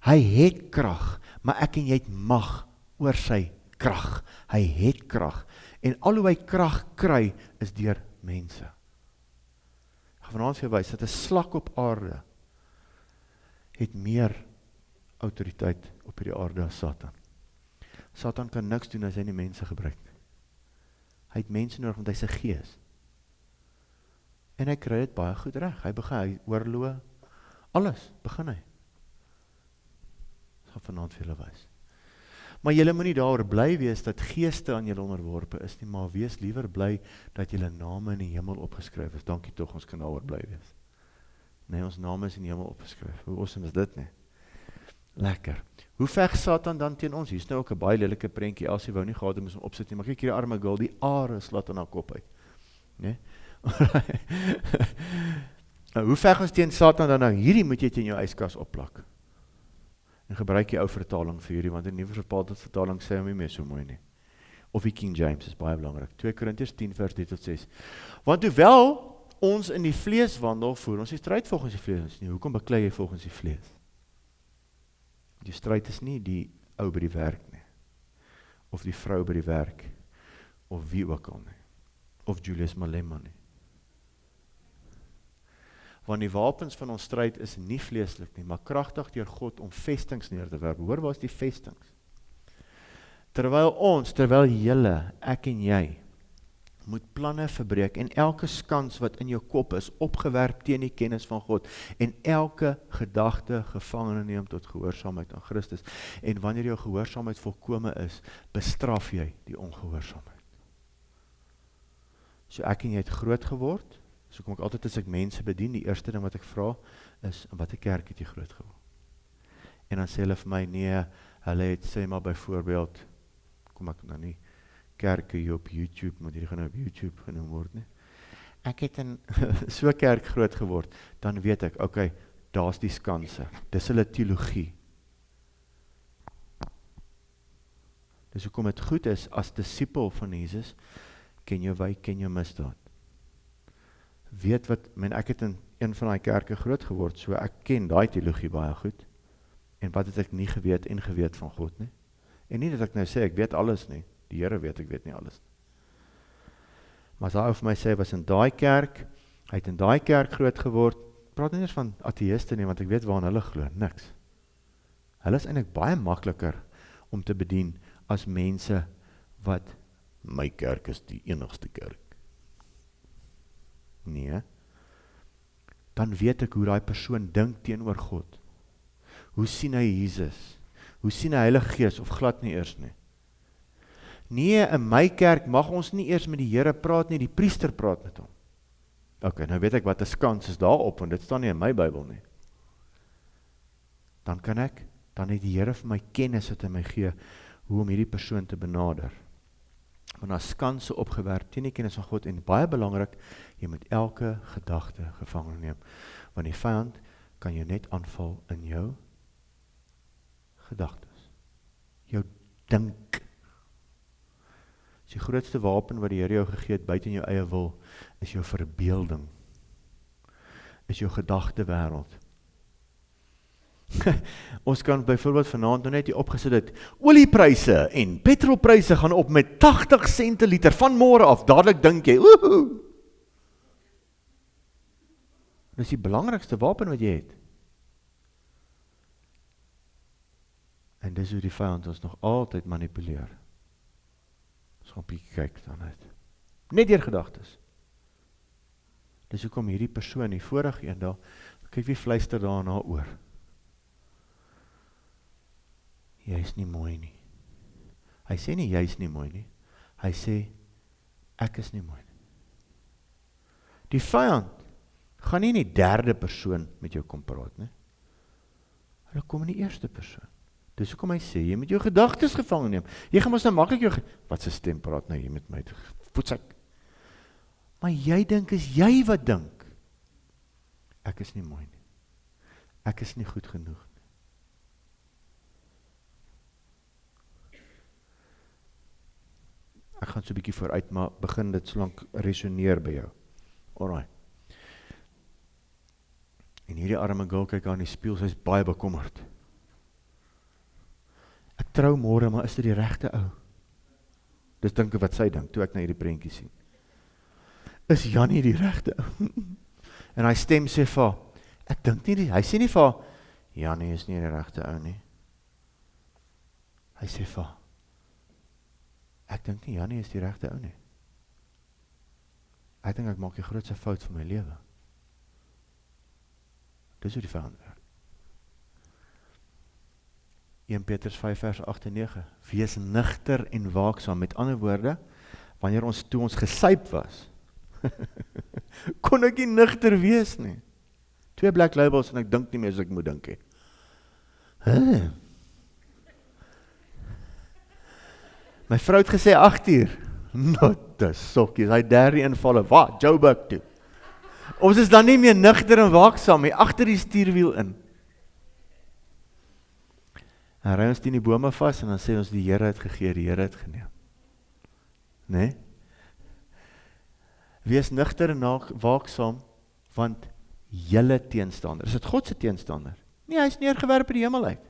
Hy het krag, maar ek en jy het mag oor sy krag. Hy het krag. En al hoe hy krag kry, is deur mense. Ek gaan vanaand vir jou wys, dat 'n slak op aarde het meer autoriteit op hierdie aarde as Satan. Satan kan niks doen as hy nie mense gebruik. Hy het mense nodig, want hy is 'n gees. En hy kry dit baie goed reg. Hy oorloë, alles begin hy. Ek gaan vanaand vir julle wys. Maar julle moet nie daaroor bly wees dat geeste aan julle onderworpe is nie, maar wees liewer bly dat julle name in die hemel opgeskryf is. Dankie tog, ons kan daaroor bly wees. Nee, ons name is in die hemel opgeskryf. Hoe awesome is dit nie? Lekker. Hoe veg Satan dan teen ons? Hier is nou ook 'n baie lelike prentjie. Elsie wou nie gehad het om hom opsit nie, maar kyk hierdie arme girl, die are slaat aan haar kop uit. Nee? Nou, hoe veg ons teen Satan dan nou? Hierdie moet jy teen jou yskas opplak. En gebruik die ou vertaling vir hierdie, want die nuwe vertaling sê hom nie meer so mooi nie. Of die King James is baie belangrik. 2 Korintiërs 10 vers 3-6. Want hoewel ons in die vlees wandel, voer ons die stryd volgens die vlees nie. Hoekom beklei jy volgens die vlees? Die stryd is nie die ou by die werk nie. Of die vrou by die werk. Of wie ook al nie. Of Julius Malema nie. Want die wapens van ons stryd is nie vleeslik nie, maar kragtig deur God om vestings neer te werp. Hoor, waar is die vestings? Terwyl julle, ek en jy, moet planne verbreek en elke skans wat in jou kop is, opgewerp teen die kennis van God en elke gedagte gevangene neem tot gehoorsaamheid aan Christus. En wanneer jou gehoorsaamheid volkome is, bestraf jy die ongehoorsaamheid. So ek en jy het groot geword. So kom ek altyd as ek mense bedien, die eerste ding wat ek vra is, in watter kerk het jy groot geword? En dan sê hulle vir my, nee, hulle het sê maar byvoorbeeld, kom ek nou nie, kerke hier op YouTube, moet hierdie gaan nou op YouTube genoem word nie. Ek het in so kerk groot geword, dan weet ek, okay, daar's die skanse, dis hulle teologie. Dis hoekom het goed is, as disipel van Jesus, ken jou wy, ken jou misdaad. Weet wat, ek het in een van die kerke groot geword, so ek ken daai teologie baie goed, en wat het ek nie geweet van God nie, en nie dat ek nou sê, ek weet alles nie, die Here weet, ek weet nie alles nie. Maar as hy vir my sê, was in daai kerk, hy het in daai kerk groot geword, praat nie eens van ateïste nie, want ek weet waarin hulle glo, niks. Hulle is eintlik baie makliker om te bedien, as mense wat, my kerk is die enigste kerk. Nee, dan weet ek hoe daai persoon dink teenoor God. Hoe sien hy Jesus? Hoe sien hy Heilige Gees, of glad nie eers nie? Nee, in my kerk mag ons nie eers met die Here praat nie, die priester praat met hom. Ok, nou weet ek wat 'n skans is daarop, want dit staan nie in my Bybel nie. Dan het die Here vir my kennis wat hy my gee, hoe om hierdie persoon te benader. Want daar skanse opgewerp teen die kennis van God, en baie belangrik, jy moet elke gedagte gevangen neem, want die vyand kan jou net aanval in jou gedagtes, jou dink. Die grootste wapen wat die Here jou gegee het buite in jou eie wil, is jou verbeelding, is jou gedagte wêreld. Ons kan byvoorbeeld vanaand nou net hier opgesit het, oliepryse en petrolpryse gaan op met 80 sente liter van môre af, dadelik dink jy, woehoe. Dis die belangrikste wapen wat jy het. En dis hoe die vyand ons nog altyd manipuleer. Ons gaan 'n bietjie kyk dan uit. Net deur gedagtes. Dis hoekom hierdie persoon, die vorige een daar, kyk wie fluister daarna oor. Jy is nie mooi nie. Hy sê nie, jy is nie mooi nie. Hy sê, ek is nie mooi nie. Die vyand gaan nie in die derde persoon met jou kom praat nie. Hulle kom in die eerste persoon. Dis hoekom hy sê, jy moet jou gedagtes gevangen neem. Jy gaan mos nou maklik jou, wat se stem praat nou hier met my, voetsak. Maar jy dink, is jy wat dink. Ek is nie mooi nie. Ek is nie goed genoeg nie. Ek gaan so 'n bietjie vooruit, maar begin dit solank resoneer by jou. Alright. En hierdie arme girl kyk aan die spieël, sy is baie bekommerd. Ek trou môre, maar is dit die regte ou? Dis dink wat sy dink, toe ek na hierdie prentjie sien. Is Jannie die regte ou? En hy stem sê vir haar, ek dink nie, hy sê nie vir haar, Jannie is nie die regte ou nie. Hy sê vir haar, ek dink nie Jannie is die regte ou nie. Ek dink ek maak die grootste fout van my lewe. Dis hoe die vyand werk. 1 Petrus 5 vers 8 en 9. Wees nigter en waaksaam. Met ander woorde, wanneer toe ons gesyp was, kon ek nie nigter wees nie. 2 black labels en ek dink nie meer as ek moet dink he. My vrou het gesê 8 uur. Not a sokkies, hy derde invalle. Wat? Joburg toe. Ons is dan nie meer nigter en waaksaam nie, agter die stuurwiel in. En ry ons teen die bome vas en dan sê ons die Here het gegee, die Here het geneem. Nee? Wees nigter en waaksaam, want julle teenstander, is dit God se teenstander? Nee, hy is neergewerp in die hemel uit.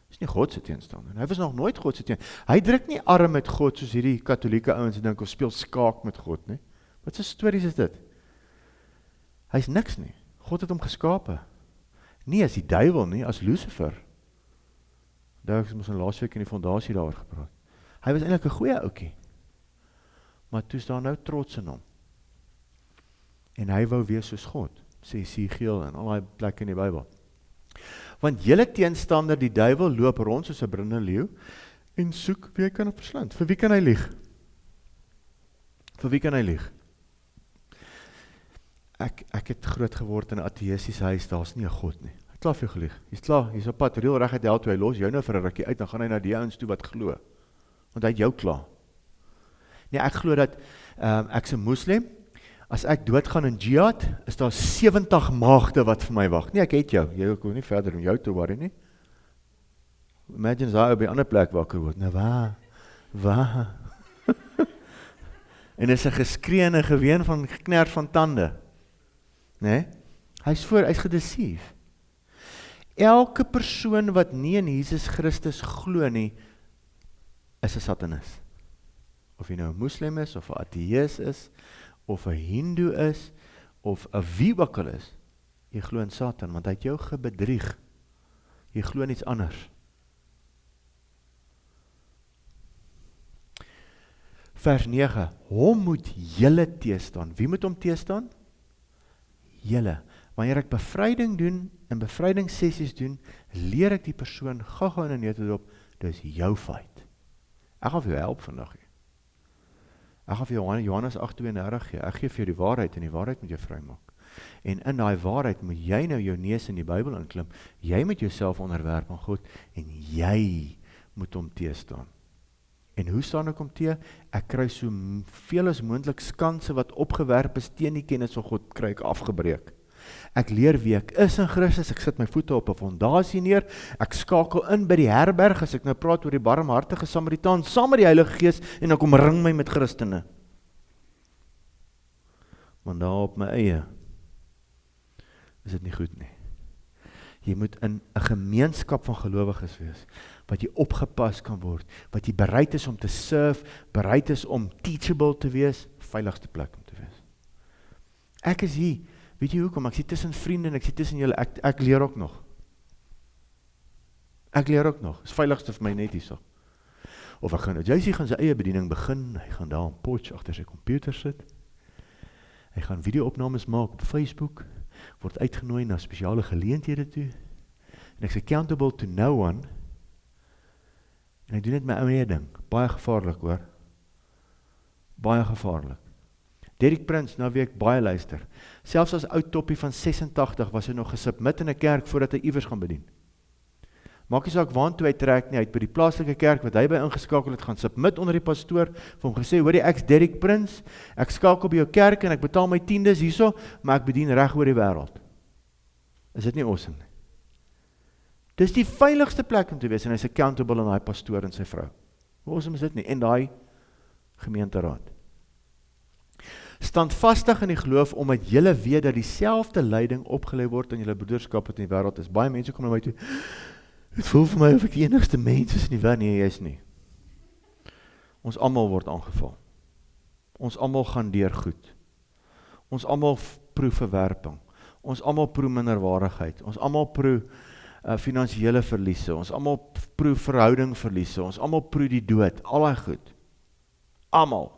Is nie God se teenstander. Hy was nog nooit God se teenstander. Hy druk nie arm met God soos hierdie katholieke ouens dink of speel skaak met God nie. Wat se stories is dit? Hy is niks nie. God het hom geskape. Nie as die duiwel nie, as Lucifer. Daar het ons in laasweek in die fondasie daaroor gepraat. Hy was eintlik 'n goeie ouetjie. Maar toe staan nou trots in hom. En hy wou wees soos God, sê Esegiel en al daai plekke in die Bybel. Want julle teenstander, die duiwel, loop rond soos 'n brullende leeu en soek wie hy kan verslind. Vir wie kan hy lieg? Vir wie kan hy lieg? Ek het groot geword in 'n ateïstiese huis, daar's nie 'n God nie. Hy het klaar vir jou gelieg. Jy's klaar, jy's op pad reël reg uit hel toe, hy los jou nou vir 'n rukkie uit, dan gaan hy na die ouens toe wat glo. Want hy het jou klaar. Nee, ek glo dat ek's 'n moslim. As ek doodgaan in jihad, is daar 70 maagde wat vir my wag. Nee, ek het jou. Jy kon nie verder om jou te worry nie. Imagine as hy op 'n ander plek wakker word. Nou waar? En is 'n geskree en 'n geween van gekners van tande. Nee? Hy's gedesief. Elke persoon wat nie in Jesus Christus glo nie, is 'n satanis. Of jy nou 'n moslim is, of 'n ateïs is, of 'n hindoe is, of 'n wie ook al is, jy glo in Satan, want hy het jou gebedrieg. Jy glo in iets anders. Vers 9, hom moet julle teestaan. Wie moet hom teestaan? Julle. Wanneer ek bevryding doen, en bevrydingssessies doen, leer ek die persoon, gou in 'n neutedop, dis jou feit. Ek gaan vir jou help vandag. Ek gaan vir jou Johannes 8:32 gee. Ek gee vir jou die waarheid en die waarheid moet jou vrymaak. En in daai waarheid moet jy nou jou neus in die Bybel inklim. Jy moet jouself onderwerp aan God en jy moet hom teestaan. En hoe staan ek hom te? Ek kry so veel as moontlik skanse wat opgewerp is teen die kennis van God, kry ek afgebreek. Ek leer wie ek is in Christus, ek sit my voete op 'n fondasie neer, ek skakel in by die herberg, as ek nou praat oor die barmhartige Samaritaan, saam met die Heilige Gees, en ek omring my met Christene. Want daar op my eie, is dit nie goed nie. Jy moet in 'n gemeenskap van gelowiges wees, wat jy opgepas kan word, wat jy bereid is om te serve, bereid is om teachable te wees, veiligste plek om te wees. Ek is hier, weet jy hoekom? Ek sit tussen vriende en ek sit tussen julle, ek leer ook nog. Ek leer ook nog, is veiligste vir my net hierso. Of ek gaan, JC gaan sy eie bediening begin, hy gaan daar op Potch agter sy komputer sit, hy gaan video-opnames maak op Facebook, word uitgenooi na spesiale geleenthede toe, en ek is accountable to no one, en ek doen net my eie ding, baie gevaarlik hoor, baie gevaarlik. Derek Prins, nou wie ek baie luister, selfs as oud toppie van 86 was hy nog gesubmit in 'n kerk voordat hy iewers gaan bedien. Maak nie saak waantoe hy trek nie, hy het by die plaaslike kerk wat hy by ingeskakel het, gaan submit onder die pastoor, vir hom gesê, hoorie, ek's Derek Prins, ek skakel by jou kerk en ek betaal my tiendes hierso, maar ek bedien reg oor die wêreld. Is dit nie awesome nie? Dis die veiligste plek om te wees, en hy's accountable aan daai pastoor en sy vrou. Hoe awesome is dit nie? En daai gemeenteraad. standvastig in die geloof, omdat julle weet dat dieselfde lyding opgelê word aan julle broederskap wat in die wêreld is. Baie mense kom na my toe, het voel vir my of ek die enigste mens is in die wêreld. Nee, jy is nie. Ons almal word aangeval. Ons almal gaan deur goed. Ons almal proe verwerping. Ons almal proe minderwaardigheid. Ons almal proe finansiële verliese. Ons almal proe verhouding verliese. Ons almal proe die dood. Al daai goed. Almal.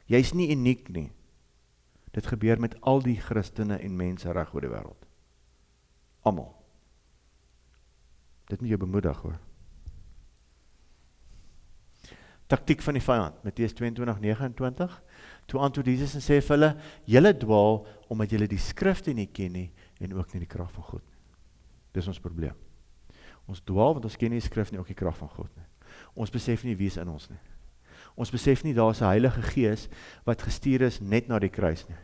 Jy's nie uniek nie. Dit gebeur met al die Christene en mense reg oor die wêreld. Almal. Dit moet jou bemoedig, hoor. Taktiek van die vyand, Matteus 22:29. Toe antwoord Jesus en sê vir hulle, julle dwaal omdat julle die skrifte nie ken nie en ook nie die krag van God nie. Dis ons probleem. Ons dwaal want ons ken nie die skrif nie, ook die krag van God nie. Ons besef nie wie is in ons nie. Ons besef nie daar is 'n Heilige Gees wat gestuur is net na die kruis nie.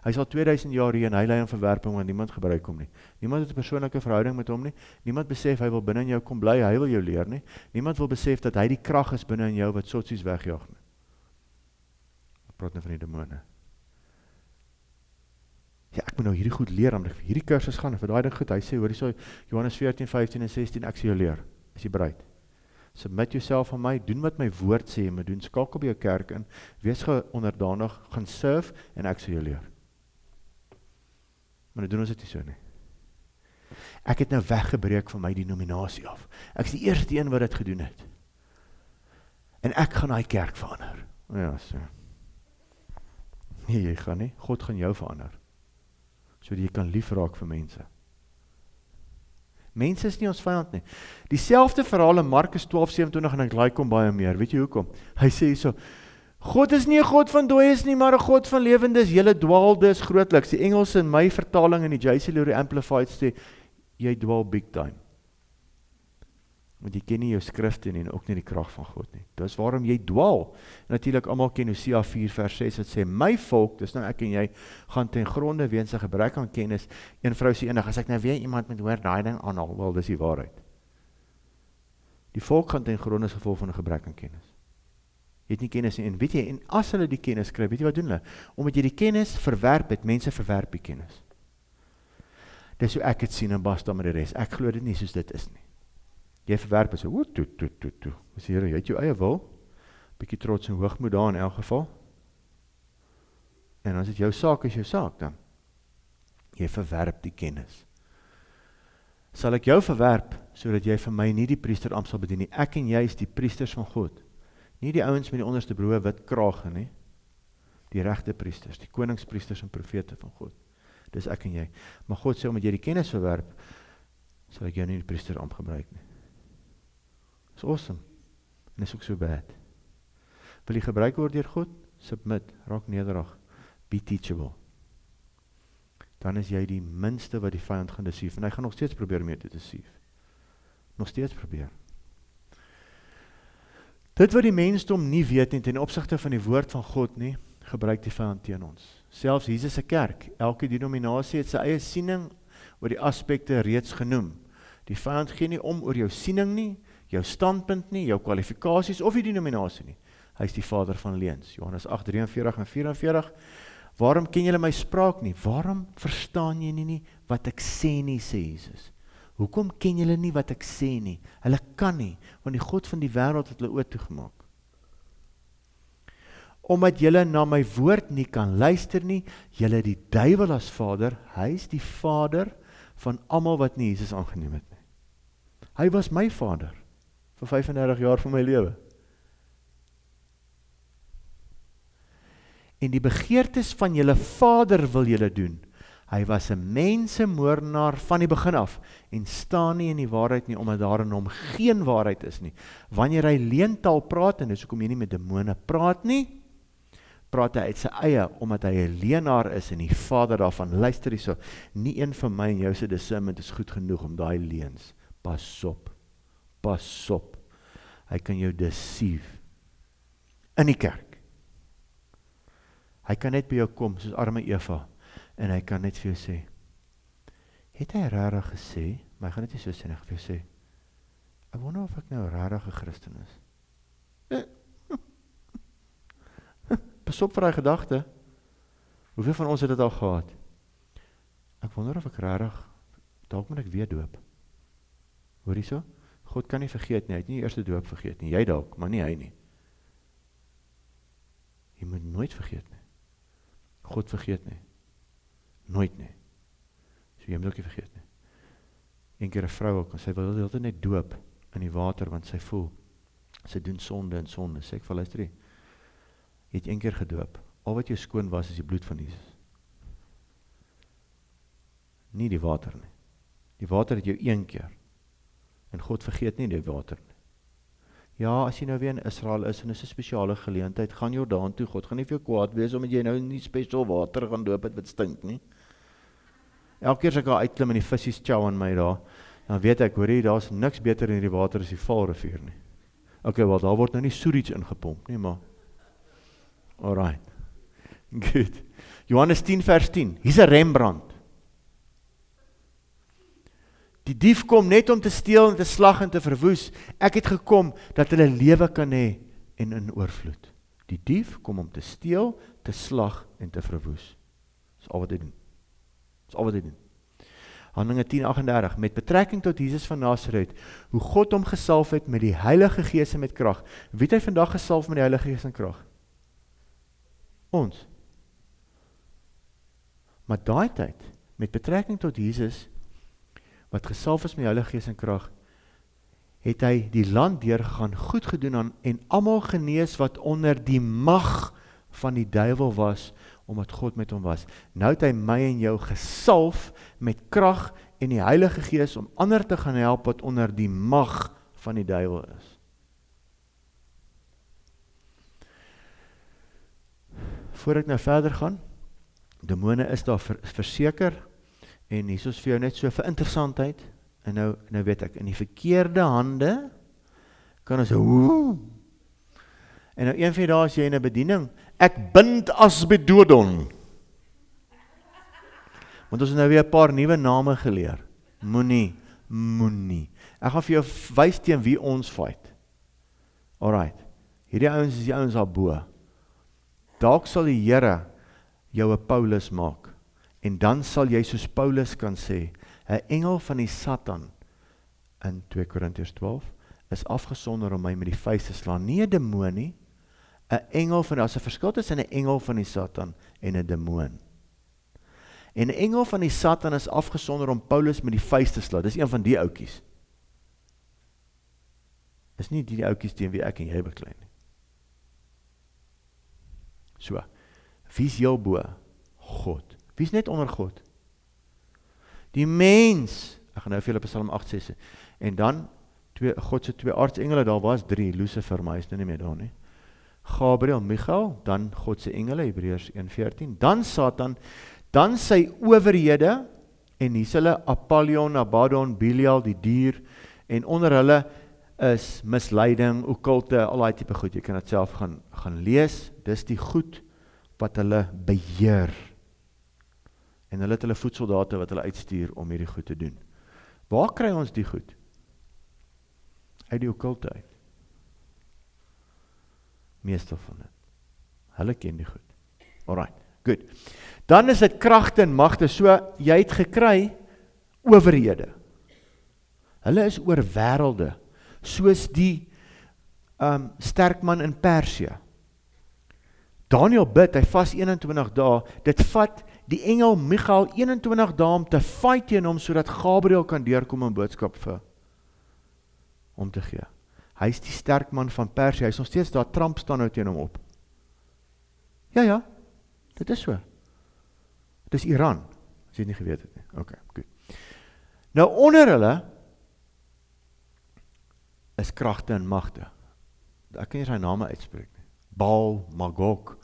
Hy sal 2000 jaar hier en hy lei aan verwerping want niemand gebruik hom nie. Niemand het 'n persoonlike verhouding met hom nie. Niemand besef hy wil binne in jou kom bly, hy wil jou leer nie. Niemand wil besef dat hy die krag is binne in jou wat sotsies wegjaag nie. Ek praat nou van die demone. Ja, ek moet nou hierdie goed leer, omdat ek vir hierdie kursus gaan, en vir daai ding goed, hy sê, hoor hierso, Johannes 14, 15 en 16, ek sê jou leer, is jy bereid? Submit jouself aan my, doen wat my woord sê, jy moet doen, skakel by jou kerk in, wees onderdanig, gaan serve, en ek sê jou leer. Maar nou doen ons dit nie so nie. Ek het nou weggebreek van my denominasie af. Ek is die eerste een wat dit gedoen het. En ek gaan daai kerk verander. Ja, so. Nee, jy gaan nie. God gaan jou verander. Sodat jy kan lief raak vir mense. Mense is nie ons vyand nie. Dieselfde verhaal in Markus 12:27 en ek like hom baie meer. Weet jy hoekom? Hy sê hierso, God is nie 'n God van dooies nie, maar 'n God van lewendes. Julle dwaaldes grootliks. Die Engels in my vertaling in die J.C. Lurie Amplified sê, jy dwaal big time. Want jy ken nie jou skrifte nie en ook nie die krag van God nie. Dis waarom jy dwaal. Natuurlik almal ken Hosea 4:6 wat sê, my volk, dis nou ek en jy, gaan ten gronde weens 'n gebrek aan kennis. Een vrou sê eendag, as ek nou weer iemand met hoor daai ding aanhaal, wel dis die waarheid. Die volk gaan ten gronde as gevolg van 'n gebrek aan kennis. Jy het nie kennis nie, en weet jy, en as hulle die kennis kry, weet jy wat doen hulle? Omdat jy die kennis verwerp het, mense verwerp die kennis. Dis hoe ek het sien en basta met die res. Ek glo dit nie soos dit is nie. Jy verwerp en sê, toe. Dis Here, jy het jou eie wil, bietjie trots en hoogmoed daar in elk geval. En as dit jou saak is jou saak dan. Jy verwerp die kennis. Sal ek jou verwerp, sodat jy vir my nie die priesterampt sal bedien nie. Ek en jy is die priesters van God. Nie die ouens met die onderste broe wit krage nie. Die regte priesters, die koningspriesters en profete van God. Dis ek en jy. Maar God sê, omdat jy die kennis verwerp, sal ek jou nie die priesterampt gebruik nie. Dis awesome. En is ook so bad. Wil jy gebruik word deur God? Submit, raak nederig, be teachable. Dan is jy die minste wat die vyand gaan deceive. En hy gaan nog steeds probeer om jou te deceive. Nog steeds probeer. Dit wat die mensdom nie weet nie, ten opsigte van die woord van God nie, gebruik die vyand teen ons. Selfs Jesus se kerk, elke denominasie het sy eie siening oor die aspekte reeds genoem. Die vyand gee nie om oor jou siening nie, jou standpunt nie, jou kwalifikasies of die denominasie nie. Hy is die vader van leuns. Johannes 8:43 en 44. Waarom ken julle my spraak nie? Waarom verstaan jy nie wat ek sê nie, sê Jesus. Hoekom ken julle nie wat ek sê nie? Hulle kan nie, want die God van die wêreld het hulle oë toegemaak. Omdat julle na my woord nie kan luister nie, julle die duiwel as vader, hy is die vader van almal wat nie Jesus aangeneem het nie. Hy was my vader vir 35 jaar van my lewe. En die begeertes van julle vader wil julle doen. Hy was 'n mensemoordenaar van die begin af en staan nie in die waarheid nie, omdat daar in hom geen waarheid is nie. Wanneer hy leentaal praat, en dis hoekom jy nie met demone praat nie, praat hy uit sy eie, omdat hy 'n leenaar is en die vader daarvan. Luister hierso, nie een van my en jou se discernment is goed genoeg om daai leens. Pas op. Hy kan jou deceive in die kerk. Hy kan net by jou kom, soos arme Eva, en hy kan net vir jou sê, het hy rarig gesê, maar hy gaan net nie so sê, hy gaan vir jou sê, ek wonder of ek nou rarig 'n Christen is. Pas op vir die gedagte, Hoeveel van ons het dit al gehad? Ek wonder of ek regtig, dalk moet ek weer doop. Hoor jy so? God kan nie vergeet nie, hy het nie die eerste doop vergeet nie, jy dalk, maar nie hy nie. Jy moet nooit vergeet nie. God vergeet nie. Nooit nie. So jy moet ook nie vergeet nie. Een keer 'n vrou ook, sy wil altyd net doop in die water, want sy voel, sy doen sonde en sonde. Sê ek vir luister jy het een keer gedoop. Al wat jou skoon was, is die bloed van Jesus. Nie die water nie. Die water het jou een keer. En God vergeet nie die water nie. Ja, as jy nou weer in Israel is, en is 'n spesiale geleentheid, gaan Jordaan toe, God gaan nie vir jou kwaad wees, omdat jy nou nie spesiaal water gaan doop het wat stink nie. Elke keer as ek daar uitklim en die vissies chow aan my daar, dan weet ek, hoor jy, daar's niks beter in die water as die Vaalrivier nie. Okay, wel, daar word nou nie sewage ingepomp nie, maar alright. Good. Johannes 10 vers 10. Hier's 'n Rembrandt. Die dief kom net om te steel en te slag en te verwoes. Ek het gekom dat hulle lewe kan hê en in oorvloed. Die dief kom om te steel, te slag en te verwoes. Dis al wat hy doen. Dis al wat hy doen. Handelinge 10:38, met betrekking tot Jesus van Nasaret, hoe God hom gesalf het met die Heilige Gees en met krag. Wie het hy vandag gesalf met die Heilige Gees en krag? Ons. Maar daai tyd, met betrekking tot Jesus, wat gesalf is met die Heilige Gees en krag, het hy die land deurgegaan, goed gedoen aan, en almal genees wat onder die mag van die duiwel was, omdat God met hom was. Nou het hy my en jou gesalf met krag en die Heilige Gees om ander te gaan help wat onder die mag van die duiwel is. Voor ek nou verder gaan, demone is daar verseker, en hier is vir jou net so vir interessantheid, en nou weet ek, in die verkeerde hande, kan ons en nou een van die dae as jy in 'n bediening, ek bind as bedodon. Want ons het nou weer 'n paar nuwe name geleer. Moenie. Ek gaan vir jou wys teen wie ons fight. Alright, hierdie ouens is die ouens daarbo. Dalk sal die Here jou 'n Paulus maak, en dan sal jy soos Paulus kan sê, 'n engel van die Satan, in 2 Korintiërs 12, is afgesonder om my met die vuis te slaan. Nie 'n demoon nie, 'n engel van, as 'n verskil tussen 'n engel van die Satan en 'n demoon. En 'n engel van die Satan is afgesonder om Paulus met die vuis te slaan. Dis een van die ouetjies. Is nie die ouetjies teen wie ek en jy beklei nie. So, wie's heel bo? God. Wie's net onder God? Die mens. Ek gaan nou vir julle Psalm 8 sê. En dan, God se 2 aartsengele, daar was 3, Lucifer, maar hy is nou nie meer daar nie. Gabriel, Michael, dan God se engele, Hebreërs 1:14, dan Satan, dan sy owerhede, en hier's hulle Apollyon, Abaddon, Belial, die dier, en onder hulle is misleiding, okkulte, al daai tipe goed, jy kan dit self gaan lees, dis die goed wat hulle beheer, en hulle het hulle voetsoldate wat hulle uitstuur om hierdie goed te doen. Waar kry ons die goed? Uit die okkulte uit. Meestal van dit. Hulle ken die goed. Alright, good. Dan is dit kragte en magte, so jy het gekry owerhede. Hulle is oor wêrelde, soos die sterk man in Persië. Daniel bid, hy vas 21 dae, dit vat die engel Michael 21 dae om te fight teen hom, sodat Gabriel kan deurkom en boodskap vir hom te gee. Hy is die sterk man van Persië, hy is nog steeds daar, Trump staan nou teen hom op. Ja, dit is so. Dit is Iran, as jy het nie geweet het nie. Okay, goed. Nou onder hulle is kragte en magte. Ek kan nie sy name uitspreek nie. Baal, Magog,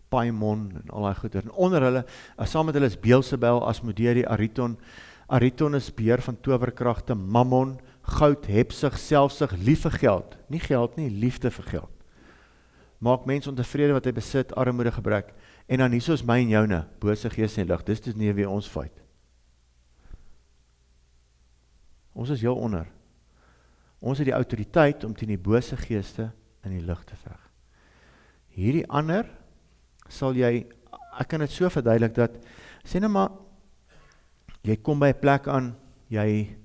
Paimon en al die goeder. En onder hulle, saam met hulle is Beelzebul, Asmodee, Ariton. Ariton is beheer van towerkragte, Mammon, goud, hebsug, selfsug, lief vir geld. Nie geld nie, liefde vir geld. Maak mens ontevrede wat hy besit, armoede, gebrek. En dan hier is my en joune, bose gees en lig. Dis nie wie ons fight. Ons is heel onder. Ons het die autoriteit om teen die bose geeste in die lig te veg. Hierdie ander sal jy ek kan dit so verduidelik dat, sê nou maar, jy kom by 'n plek aan, jy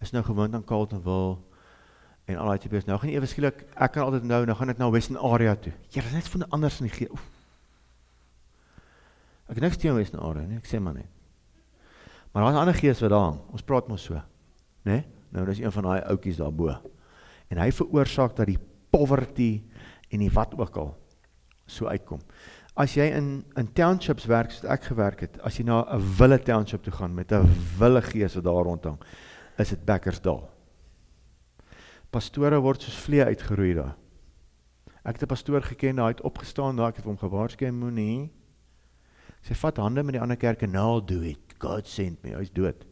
is nou gewoond aan Carletonville, en al die types, nou gaan jy ewe skielik, ek kan altyd nou gaan ek na Western Area toe. Ja, dit is net van die anders in die gees. Ek het niks teen Western Area, nie, ek sê maar net. Maar daar is 'n ander gees wat daar hang, ons praat maar so, né? Nou, dis een van daai ouetjies daarbo. En hy veroorsaak dat die poverty en die wat ook al so uitkom. As jy in townships werk, soos ek gewerk het, as jy na 'n wille township toe gaan, met 'n wille gees wat daar rondhang, is dit Bekkersdal. Pastore word soos vlee uitgeroei daar. Ek het 'n pastoor geken, hy het opgestaan daar, ek het hom gewaarsku, moenie. Sy vat hande met die ander kerke, now I'll do it, God sent me, hy is dood.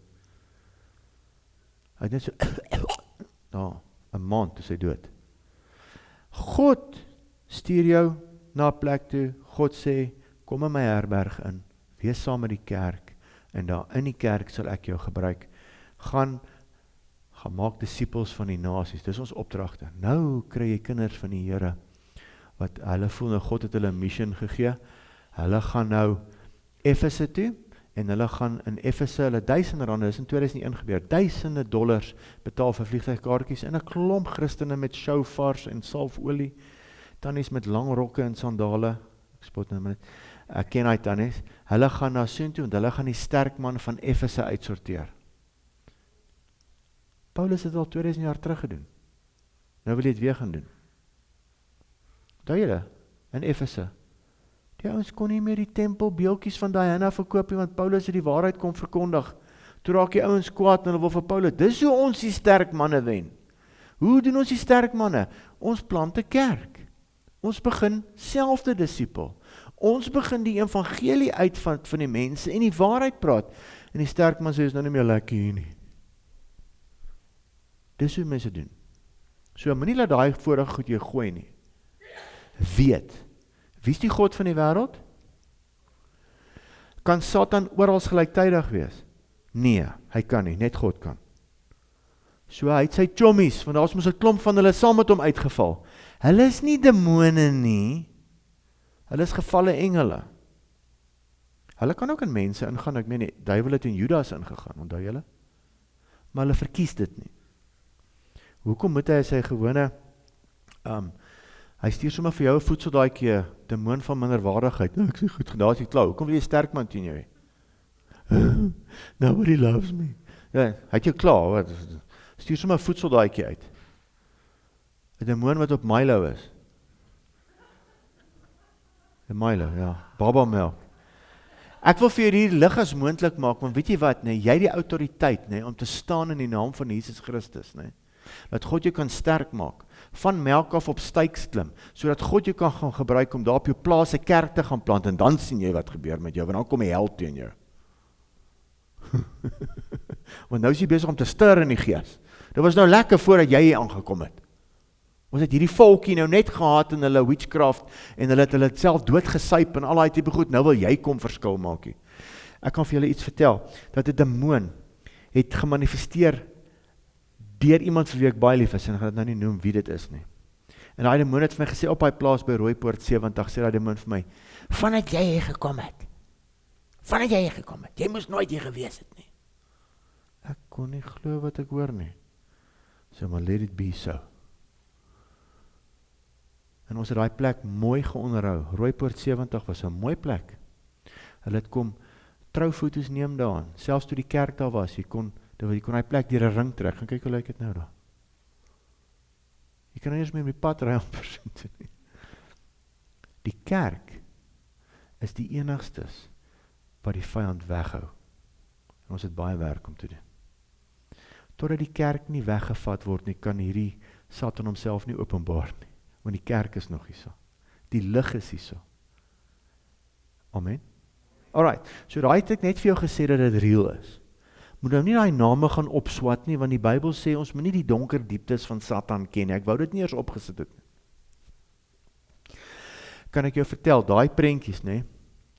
Hy het net so, daar, 'n maand is hy dood. God stuur jou na 'n plek toe, God sê, kom in my herberg in, wees saam met die kerk, en daar in die kerk sal ek jou gebruik, gaan maak disippels van die nasies, dis ons opdragte. Nou kry jy kinders van die Here, wat hulle voel, nou God het hulle 'n mission gegee, hulle gaan nou Efese toe, en hulle gaan in Efese, hulle R1000, dis in 2001 gebeur, $1000 betaal vir vliegtuigkaartjies, en 'n klomp Christene met shofars en salfolie, tannies met lang rokke en sandale, ek spot nou net, ek ken hy tannies, hulle gaan na soontoe, en hulle gaan die sterk man van Efese uitsorteer. Paulus het al 2000 jaar terug gedoen. Nou wil hy het weer gaan doen. Daai julle, in Efese. Die ouens kon nie meer die tempel beeltjies van Diana verkoop nie, want Paulus het die waarheid kom verkondig. Toe raak die ouens kwaad en hulle wil vir Paulus, dis hoe ons die sterk manne wen. Hoe doen ons die sterk manne? Ons plant 'n kerk. Ons begin self te disipel. Ons begin die evangelie uitvat van die mense en die waarheid praat. En die sterk man sê, is nou nie meer lekker hier nie. Dis hoe mense doen. So, moenie laat daai vorige goed jy gooi nie. Weet, wie is die God van die wêreld? Kan Satan oral gelyktydig wees? Nee, hy kan nie, net God kan. So, hy het sy chommies, want daar is mos 'n klomp van hulle saam met hom uitgeval. Hulle is nie demone nie, hulle is gevalle engele. Hulle kan ook in mense ingaan, ek meen die duiwel het in Judas ingegaan, onthou julle? Maar hulle verkies dit nie. Hoekom moet hy sy gewone, hy stuur sommer vir jou 'n voedseldaaitjie, demoon van minderwaardigheid, ek sê goed, daar is jy klaar, hoekom wil jy sterk man teen jou hê? Nobody loves me. Ja, hy het jou klaar, wat? Stuur sommer 'n voedseldaaitjie uit. 'n demoon wat op Milo is. 'n Milo, ja, babamelk. Ek wil vir jou die lig as moontlik maak, want weet jy wat, nee, jy die autoriteit, nee, om te staan in die naam van Jesus Christus, nee. Dat God jou kan sterk maak, van melk af op styks klim, sodat God jou kan gaan gebruik om daar op jou plaas 'n kerk te gaan plant, en dan sien jy wat gebeur met jou, want dan kom die hel teen jou. Want nou is jy besig om te stir in die gees. Dit was nou lekker voordat jy hier aangekom het. Ons het hierdie volkie nou net gehad in hulle witchcraft, en hulle het hulle self doodgesyp en al daai tipe goed, nou wil jy kom verskil maak. Ek kan vir julle iets vertel, dat 'n demoon het gemanifesteer deur iemand vir wie ek baie lief is, en ek gaan dit nou nie noem wie dit is nie. En daai demoon het vir my gesê, op hy plaas by Rooipoort 70, sê daai demoon vir my, vandat jy hier gekom het, jy moes nooit hier gewees het nie. Ek kon nie glo wat ek hoor nie. So, maar let it be so. En ons het daai plek mooi geonderhou. Rooipoort 70 was 'n mooi plek. Hulle het kom troufoto's neem daaraan. Selfs toe die kerk daar was, jy kon daai plek deur 'n ring trek. Gaan kyk hoe lyk dit nou daar. Jy kan nie eens meer met die pad ry om persoon te nie. Die kerk is die enigstes wat die vyand weghou. En ons het baie werk om te doen. Totdat die kerk nie weggevat word nie, kan hierdie Satan homself nie openbaar nie. Want die kerk is nog hierso. Die lig is hierso. Amen. Alright, so daai het ek net vir jou gesê dat dit real is. Moet nou nie daai name gaan opswat nie, want die Bybel sê ons moet nie die donker dieptes van Satan ken nie. Ek wou dit nie eers opgesit het nie. Kan ek jou vertel, daai prentjies, nê?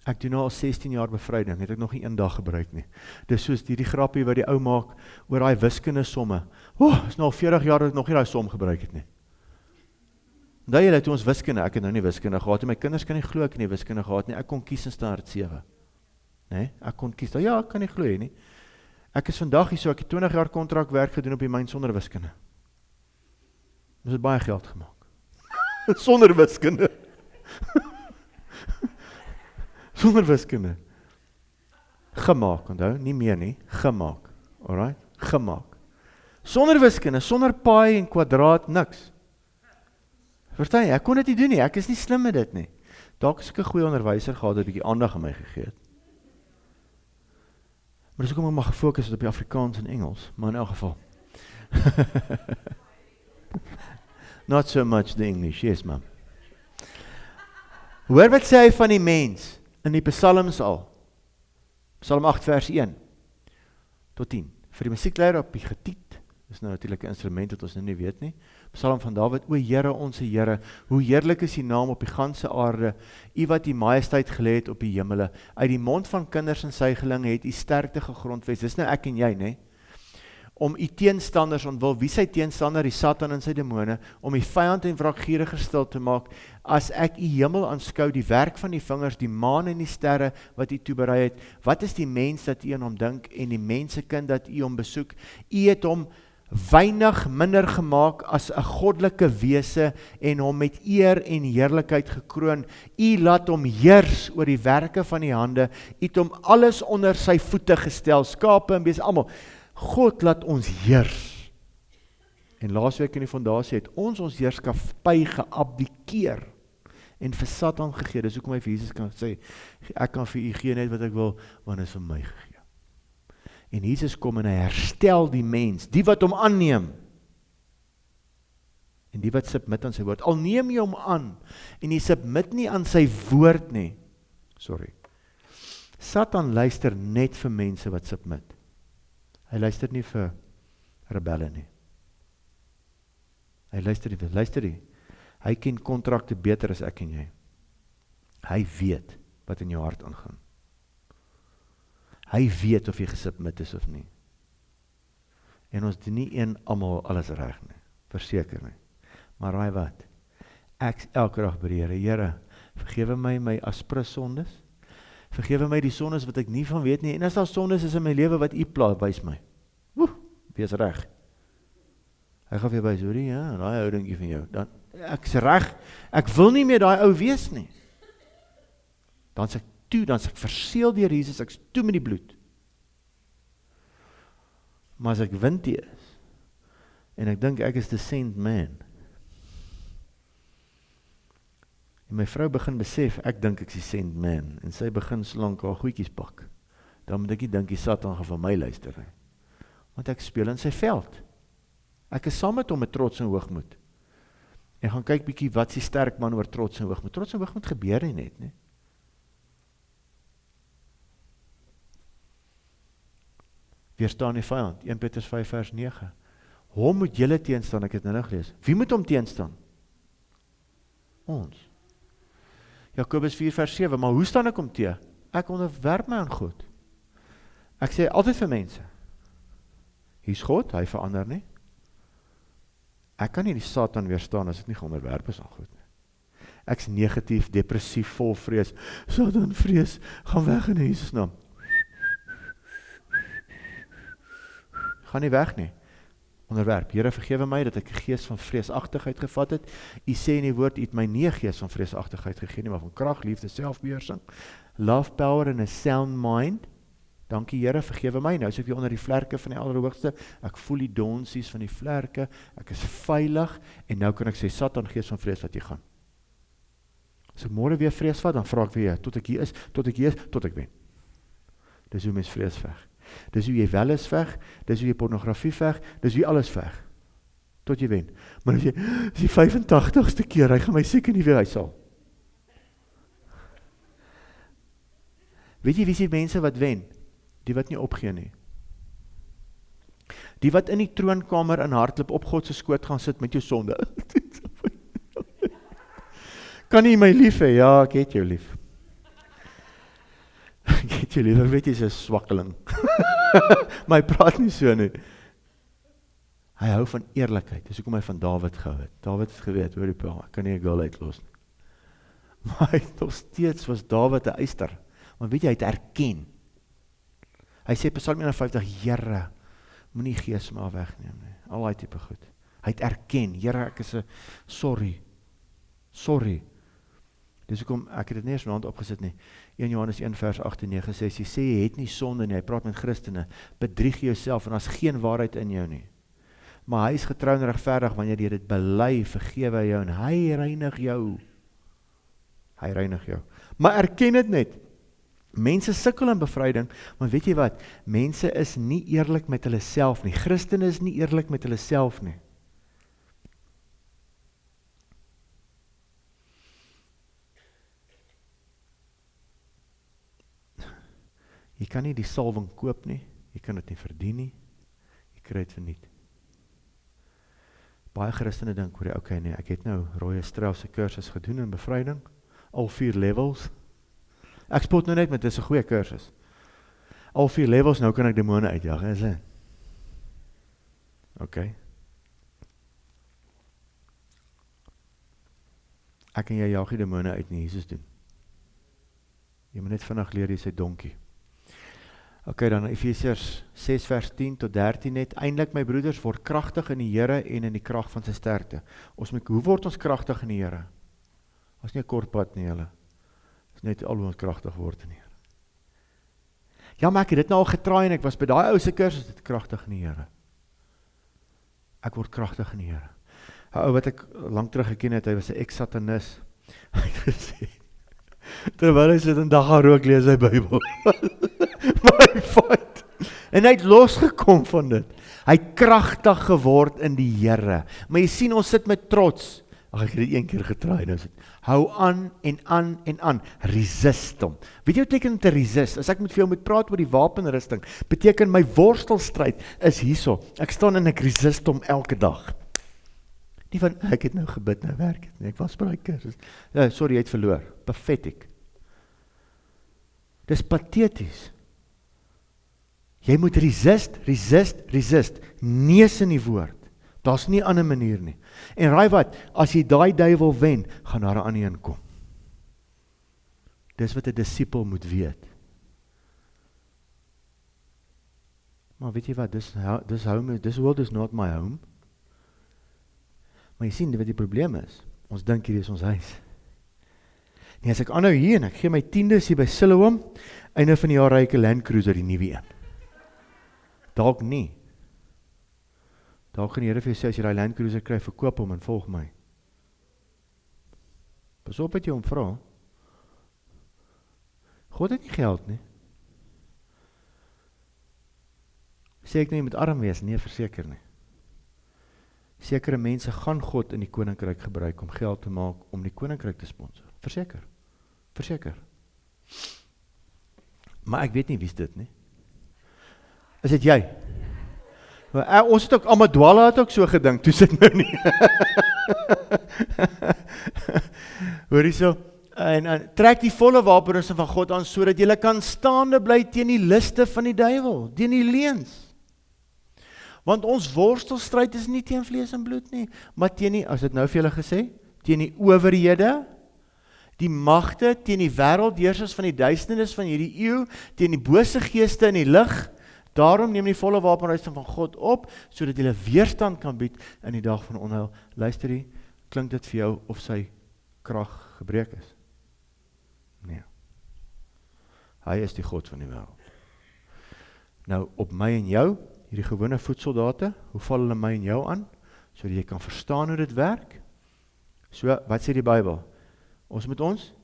Ek doen nou al 16 jaar bevryding, het ek nog nie een dag gebruik nie. Dis soos die grappie wat die ou maak oor daai wiskunde somme. Is nou al 40 jaar dat ek nog nie daai som gebruik het nie. Onthou julle toe ons wiskunde, ek het nou nie wiskunde gehad, en my kinders kan nie glo ek het nie wiskunde gehad nie, ek kon kies in staat 7. Nee, ek kon kies, ja, ek kan nie glo nie. Ek is vandag hier so, ek het 20 jaar kontrakwerk gedoen op die myn sonder wiskunde. Ons het baie geld gemaak. Sonder wiskunde. Sonder wiskunde. Gemaak, onthou, nie meer nie, gemaak. Alright, gemaak. Sonder wiskunde, sonder paai en kwadraat, niks. Verstaan jy, ek kon dit nie doen nie, ek is nie slim met dit nie. Dalk as ek 'n goeie onderwyser gehad het, 'n bietjie aandag aan my gegee het. Maar dis hoekom ek maar gefokus het op die Afrikaans en Engels, maar in elk geval. Not so much the English, yes ma'am. Hoor wat sê hy van die mens in die Psalms al? Psalm 8 vers 1 tot 10. Vir die musiekleier op die getiet, dis nou natuurlik 'n instrument wat ons nou nie weet nie. Psalm van Dawid, o Here, onse Here, hoe heerlik is die naam op die ganse aarde, U wat die majesteit gelê het op die hemele. Uit die mond van kinders en suigelinge het U sterkte gegrondves. Dis nou ek en jy, né? Om U teenstanders ontwil, wie sy teenstander, die Satan en sy demone, om die vyand en wraggieriger stil te maak, as ek U hemel aanskou, die werk van die vingers, die maan en die sterre wat U toeberei het, wat is die mens dat U aan hom dink, en die mensekind dat U hom besoek? U het hom weinig minder gemaak as 'n goddelike wese en hom met eer en heerlikheid gekroon. U laat hom heers oor die werke van die hande, U het hom alles onder sy voete gestel, skape en beeste, almal. God laat ons heers. En laasweek in die fondasie het ons heerskappy geabdikeer en vir Satan gegee. Dis hoekom hy vir Jesus kan sê, ek kan vir U gee net wat ek wil, want dit is vir my gegee. En Jesus kom en hy herstel die mens, die wat hom aanneem, en die wat submit aan sy woord. Al neem jy hom aan, en jy submit nie aan sy woord nie, Satan luister net vir mense wat submit. Hy luister nie vir rebelle nie. Hy luister nie. Hy ken kontrakte beter as ek en jy. Hy weet wat in jou hart aangaan. Hy weet of jy gesubmit is of nie. En ons doen nie almal alles reg nie, verseker nie. Maar raai wat? Ek elke dag by die Here, Here, vergewe my my aspres sondes, vergewe my die sondes wat ek nie van weet nie, en as daar sondes is in my lewe wat U pla, wys my. Wees reg. Hy gaan vir by sorry, ja, daai ou dingetjie van jou. Dan ek's reg. Ek wil nie meer daai ou wees nie. Dan sê ek toe, dan sê ek verseël deur Jesus, ek's toe met die bloed. Maar as ek windie is, en ek dink ek is the sent man, en my vrou begin besef, ek dink ek is die sent man, en sy begin slank haar goedjies pak, dan moet ek nie dink die Satan gaan van my luister nie, want ek speel in sy veld. Ek is saam met hom met trots en hoogmoed, en gaan kyk bietjie wat is die sterk man oor trots en hoogmoed. Trots en hoogmoed gebeur nie net, nie. Weerstaan die vyand, 1 Petrus 5 vers 9. Hom moet julle teenstaan, ek het nou gelees. Wie moet hom teenstaan? Ons. Jakobus 4 vers 7, maar hoe staan ek hom te? Ek onderwerp my aan God. Ek sê altyd vir mense, hier's God, hy verander nie. Ek kan nie die Satan weerstaan as ek nie geonderwerp is aan God nie. Ek's negatief, depressief, vol vrees. Satan vrees, gaan weg in Jesus naam. Gaan nie weg nie. Onderwerp, Here vergewe my dat ek 'n gees van vreesagtigheid gevat het. U sê in die woord, U het my nie 'n gees van vreesagtigheid gegee nie, maar van krag, liefde, selfbeheersing, love, power and a sound mind. Dankie Here, vergewe my. Nou is ek weer onder die vlerke van die Allerhoogste. Ek voel die donsies van die vlerke. Ek is veilig en nou kan ek sê Satan, gees van vrees, wat jy gaan. As ek môre weer vrees vat, dan vra ek weer tot ek hier is, tot ek wen. Dis hoe mens vrees veg. Dis hoe jy wel is veg, dis hoe jy pornografie veg, dis hoe jy alles veg, tot jy wen. Maar as jy, die 85ste keer, hy gaan my seker nie weer huisal. Weet jy wie is die mense wat wen? Die wat nie opgee nie. Die wat in die troonkamer in hardloop op God se skoot gaan sit met jou sonde. Kan jy my lief hê? Ja, ek het jou lief. Ek het jou lief, ek weet jy is 'n swakkeling. Maar hy praat nie so nie. Hy hou van eerlikheid, dis hoekom hy van Dawid gehou het. Dawid het geweet, hoor die pa, ek kan nie 'n girl uitlos nie. Maar hy nog steeds was Dawid 'n eyster. Maar weet jy, hy het erken. Hy sê Psalm 51, Here, moenie gees my wegneem nie. Al daai tipe goed. Hy het erken, Here, ek is 'n sorry. Dis hoekom ek het dit nie eens vanaand opgesit nie. 1 Johannes 1 vers 8 en 9 sê, jy sê jy het nie sonde nie, hy praat met Christene, bedrieg jouself en daar's geen waarheid in jou nie. Maar hy is getrou en regverdig wanneer jy dit bely, vergewe hy jou en hy reinig jou. Hy reinig jou. Maar erken dit net. Mense sukkel in bevryding, maar weet jy wat? Mense is nie eerlik met hulle self nie. Christene is nie eerlik met hulle self nie. Jy kan nie die salwing koop nie, jy kan dit nie verdien nie, jy kry dit verniet. Baie Christene dink, hoor jy, okay nee, ek het nou Roy Strauss se kursus gedoen in bevryding, al 4 levels. Ek spot nou net met, dit is 'n goeie kursus. Al 4 levels, nou kan ek demone uitjag, is dit? Okay. Ek en jy jag die demone uit nie, Jesus doen. Jy moet net vinnig leer, jy sê donkie. Okay, dan Efesiërs 6 vers 10 tot 13 net, eindelik my broeders, word kragtig in die Here en in die krag van sy sterkte. Hoe word ons kragtig in die Here? Ons nie 'n kort pad nie, hulle. Ons net al hoe ons kragtig word in die Here. Ja, maar ek het dit nou al getraai en ek was by daai ou se kursus, dit kragtig in die Here. Ek word kragtig in die Here. 'n Ou wat ek lank terug geken het, hy was 'n ex-satanis. Hy het gesê, terwyl hy sit en dag gaan rook, lees hy Bybel. My fout. En hy het losgekom van dit. Hy het kragtig geword in die Here. Maar jy sien, ons sit met trots. Ag, ek het dit een keer getraai, nou sit. Hou aan en aan en aan. Resist hom. Weet jy wat beteken te resist? As ek met veel moet praat oor die wapenrusting, beteken my worstelstryd is hierso. Ek staan en ek resist hom elke dag. Nie van, ek het nou gebid, nou werk het nie, ek was by die kursus. Sorry, jy het verloor. Pathetic. Dis patheties. Jy moet resist, neus in die woord. Daar's nie 'n ander manier nie. En raai wat, as jy daai duiwel wen, gaan daar 'n ander een kom. Dis wat 'n disipel moet weet. Maar weet jy wat, this world is not my home. Maar jy sien, wat die probleem is, ons dink hier is ons huis. Nee, as ek aanhou hier en ek gee my 10des hier by Siloam, einde van die jaar ry ek 'n Land Cruiser, die nuwe een. Dalk nie. Dalk gaan die Here vir jou sê, as jy die Land Cruiser kry, verkoop hom en volg my. Pas op wat jy hom vra. God het nie geld nie. Sê ek nie, jy moet arm wees? Nee, verseker nie. Sekere mense gaan God in die koninkryk gebruik om geld te maak, om die koninkryk te sponsor. Verseker. Maar ek weet nie wie's dit nie. Is dit jy? Ons het ook, Amadwala het ook so gedink, toe sit nou nie. Hoor jy so, en trek die volle wapenrusting van God aan, sodat jy kan staande bly teen die liste van die duiwel, teen die leuns. Want ons worstelstryd is nie teen vlees en bloed nie, maar teen die, as dit nou vir julle gesê, teen die owerhede, die magte, teen die wêreldheersers van die duisternis van hierdie eeu, teen die bose geeste in die lig. Daarom neem die volle wapenrusting van God op, sodat jy weerstand kan bied in die dag van onheil. Luister jy, klink dit vir jou of sy krag gebreek is? Nee. Hy is die God van die wêreld. Nou, op my en jou, hierdie gewone voetsoldate, hoe val hulle my en jou aan, sodat jy kan verstaan hoe dit werk? So, wat sê die Bybel? Ons moet ons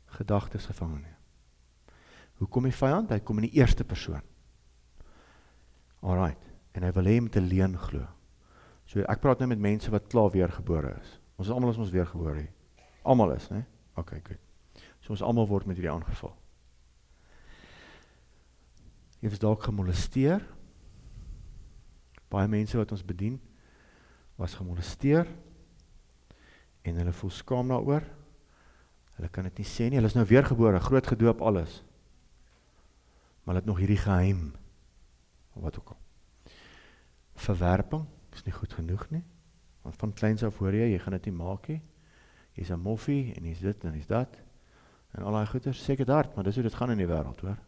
gedagtes gevangen neem. Hoe kom die vyand? Hy kom in die eerste persoon. Alright, en hy wil hê met 'n leuen glo. So, ek praat nou met mense wat klaar weergebore is. Ons almal is ons weergebore. Almal is, né? Okay, goed. So ons almal word met hierdie aangeval. Jy is dalk gemolesteer. Baie mense wat ons bedien, was gemolesteer, en hulle voel skaam daaroor. Hulle kan dit nie sê nie, hulle is nou weergebore, groot gedoop, alles. Maar hulle het nog hierdie geheim, of wat ook al. Verwerping is nie goed genoeg nie. Want van kleins af hoor jy gaan dit nie maak nie. Jy's 'n moffie en jy's dit en jy's dat. En al daai goeters, seker dit hard, maar dis hoe dit gaan in die wêreld, hoor.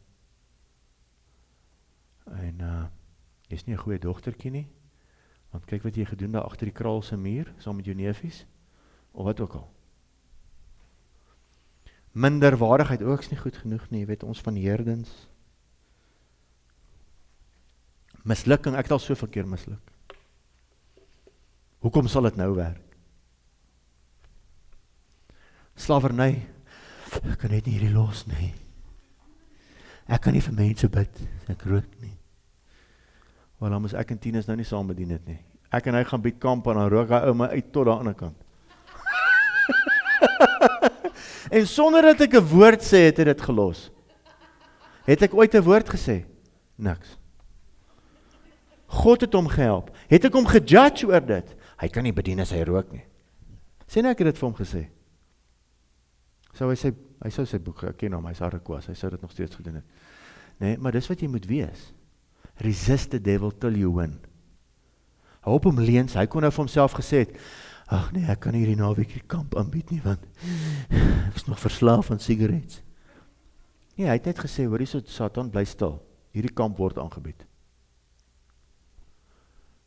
En jy's nie 'n goeie dogtertjie nie. Want kyk wat jy gedoen daar agter die kraal se muur, saam met jou neefies, of wat ook al. Minderwaardigheid ook is nie goed genoeg nie, jy weet ons van Heerdens. Mislukking, ek het al soveel keer misluk. Hoekom sal dit nou werk? Slawerny, ek kan net nie hierdie los nie. Ek kan nie vir mense bid, ek rook nie. Want dan moes ek en Tinus nou nie saam bedien het nie. Ek en hy gaan by kamp en dan rook hy ou my uit tot daar aan die kant. En sonder dat ek 'n woord sê, het hy dit gelos. Het ek ooit 'n woord gesê? Niks. God het hom gehelp. Het ek hom gejudge oor dit? Hy kan nie bedien as hy rook nie. Sê nou ek het dit vir hom gesê. Hy sou sy boek, ek ken hom, hy's Harrekwas, hy sou dit nog steeds gedoen het. Nee, maar dis wat jy moet wees. Resist the devil till you win. Hou op hom leens, hy kon nou vir homself gesê het, ag nee, ek kan hierdie naweek die kamp aanbied nie, want ek is nog verslaaf aan sigarets. Nee, hy het net gesê, hoor hierso Satan, bly stil, hierdie kamp word aangebied.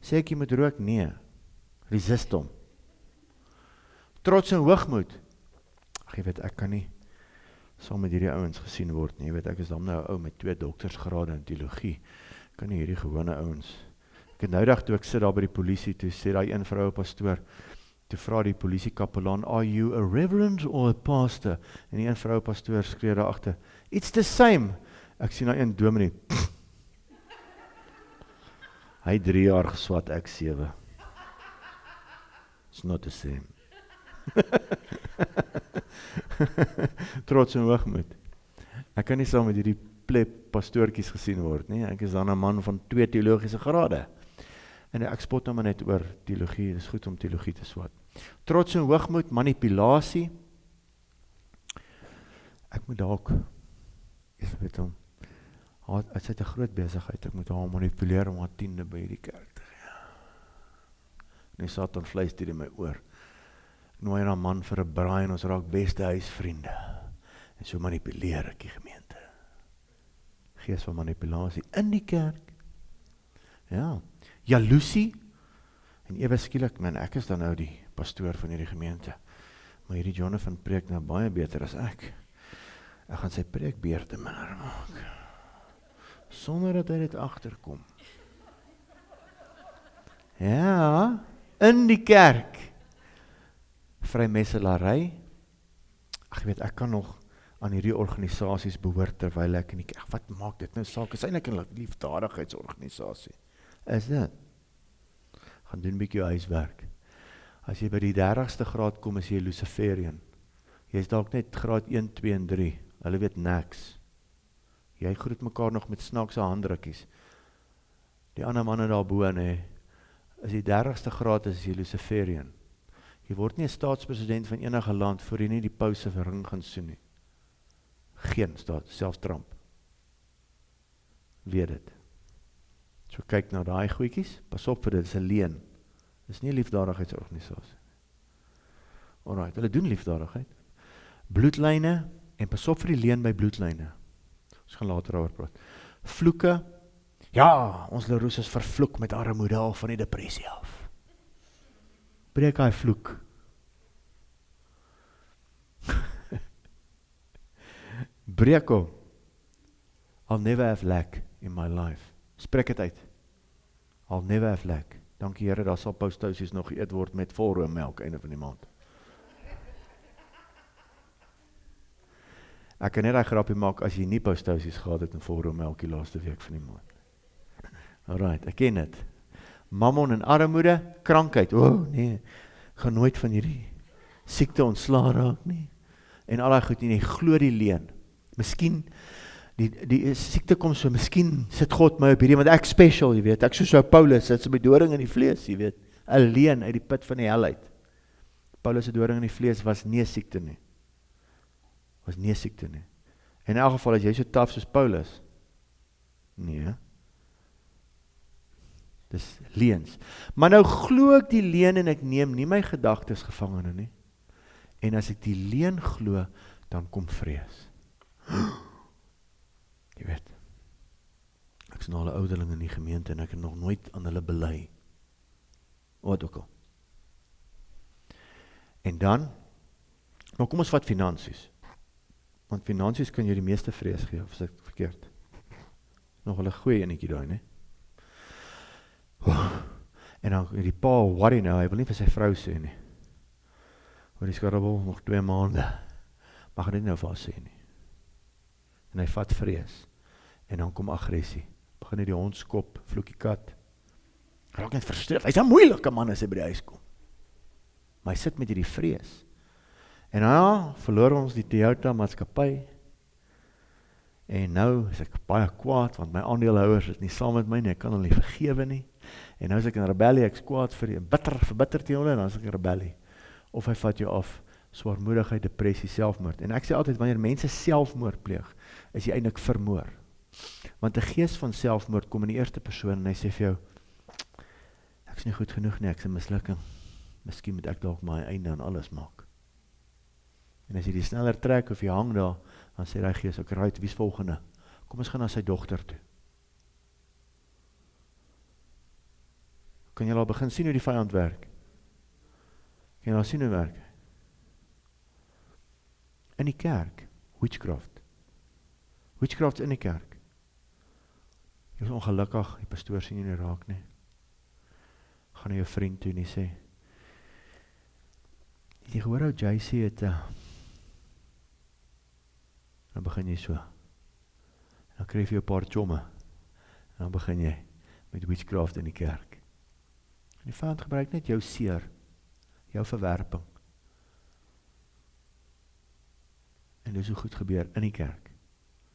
Sê ek jy moet rook? Nee, resist hom. Trots en hoogmoed. Ag, jy weet, ek kan nie saam met hierdie ouens gesien word nie. Jy weet, ek is dan nou 'n ou met 2 doktorsgrade in teologie. Ek kan nie hierdie gewone ouens. Ek het nou dag toe ek sit daar by die polisie, toe sê daai een vroue pastoor, toe vra die polisiekapelaan, are you a reverend or a pastor? En die een vroue pastoor skree daar agter, it's the same. Ek sien daai een dominee. Hy 3 jaar geswat, ek 7. It's not the same. Trots en hoogmoed. Ek kan nie saam met hierdie pleb pastoortjies gesien word nie. Ek is dan 'n man van 2 teologiese grade. En ek spot nou maar net oor teologie. Dit is goed om teologie te swat. Trots en hoogmoed, manipulasie. Ek moet dalk, ek weet hom, het sy 'n groot besigheid, ek moet haar manipuleer om haar 10de by die kerk te gee. En die Satan fluister in my oor. Ek nooi haar man vir 'n braai en ons raak beste huisvriende. En so manipuleer ek die gemeente. Gees van manipulasie in die kerk. Ja, jaloesie. En ewe skielik, man, ek is dan nou die pastoor van hierdie gemeente. Maar hierdie Jonathan preek nou baie beter as ek. Ek gaan sy preekbeurte minder maak. Sonder dat hy dit agterkom. Ja, in die kerk. Vrymesselary. Ag, weet, ek kan nog aan hierdie organisasies behoort terwyl ek in die kerk. Wat maak dit nou saak? Is eintlik 'n liefdadigheidsorganisasie. Is dit? Gaan doen 'n bietjie huiswerk. As jy by die 30ste graad kom, is jy Luciferian. Jy is dalk net graad 1, 2 en 3. Hulle weet niks. Jy groet mekaar nog met snaakse handdrukkies. Die ander manne daarbo, nee, as jy 30ste graad is jy Luciferian. Jy word nie 'n staatspresident van enige land voor jy nie die paus se ring gaan soen nie. Geen staat, selfs Trump. Weet dit. So kyk na daai goedjies, pas op vir dit, is 'n leuen. Dis nie 'n liefdadigheidsorganisasie. Alright, hulle doen liefdadigheid. Bloedlyne, en pas op vir die leuen by bloedlyne. Ons gaan later oor praat. Vloeke. Ja, ons Leroes is vervloek met armoede al van die depressie af. Breek hy vloek. Breek hom. I'll never have lack in my life. Spreek het uit. I'll never have lack. Dankie Here, daar sal paustousies nog geëet word met volroommelk einde van die maand. Ek kan net 'n grappie maak as jy nie paustousies gehad het en volroommelk die laaste week van die maand. Alright, ek ken dit. Mammon en armoede, krankheid. Nee, gaan nooit van hierdie siekte ontslaa raak nie. En al daai goed nie, glo die leuen. Miskien die siekte kom so, miskien sit God my op hierdie, want ek special, jy weet, ek soos Paulus, sit so by doring in die vlees, jy weet, 'n leuen uit die put van die hel uit. Paulus se doring in die vlees was nie 'n siekte nie. Was nie 'n siekte nie. En in elk geval, as jy so taaf soos Paulus, nee, Dis leuns. Maar nou glo ek die leuen en ek neem nie my gedagtes gevangene nie. En as ek die leuen glo, dan kom vrees. Jy weet, ek is nou 'n ouderling in die gemeente en ek het nog nooit aan hulle bely. Wat ook al. En dan, nou kom ons vat finansies. Want finansies kan jou die meeste vrees gee, of is ek verkeerd? Nog hulle goeie enetjie daai, né? En dan die pa worry nou, hy wil nie vir sy vrou sê nie. Oor die skarrebol, nog 2 maande. Mag hy dit nou vir haar sê nie. En hy vat vrees. En dan kom aggressie. Begin hy die hond skop, vloek die kat. Hy raak net frustreerd. Hy's 'n moeilike man as hy by die huis kom. Maar hy sit met hierdie vrees. En nou verloor ons die Toyota maatskappy. En nou is ek baie kwaad, want my aandeelhouers is nie saam met my nie, ek kan hulle nie vergewe nie. En nou is ek in rebellie, ek is kwaad vir die verbitter teen hulle, en dan is ek in rebellie. Of hy vat jou af, swaarmoedigheid, depressie, selfmoord. En ek sê altyd, wanneer mense selfmoord pleeg, is jy eintlik vermoor. Want 'n gees van selfmoord kom in die eerste persoon, en hy sê vir jou, ek is nie goed genoeg nie, ek is 'n mislukking. Miskien moet ek dalk my einde aan alles maak. En as jy die sneller trek, of jy hang daar, dan sê die gees, okay, right, wie is volgende? Kom ons gaan na sy dogter toe. Kan jy al begin sien hoe die vyand werk? Kan jy al sien hoe werk? In die kerk, witchcraft. Witchcraft in die kerk. Jy is ongelukkig, die pastoor sien jy nie raak nie. Gaan na jou vriend toe en jy sê, jy gehoor hoe JC het, dan begin jy so. Dan kry jy 'n paar chomme. En dan begin jy met witchcraft in die kerk. En die vyand gebruik net jou seer, jou verwerping. En dis hoe goed gebeur in die kerk.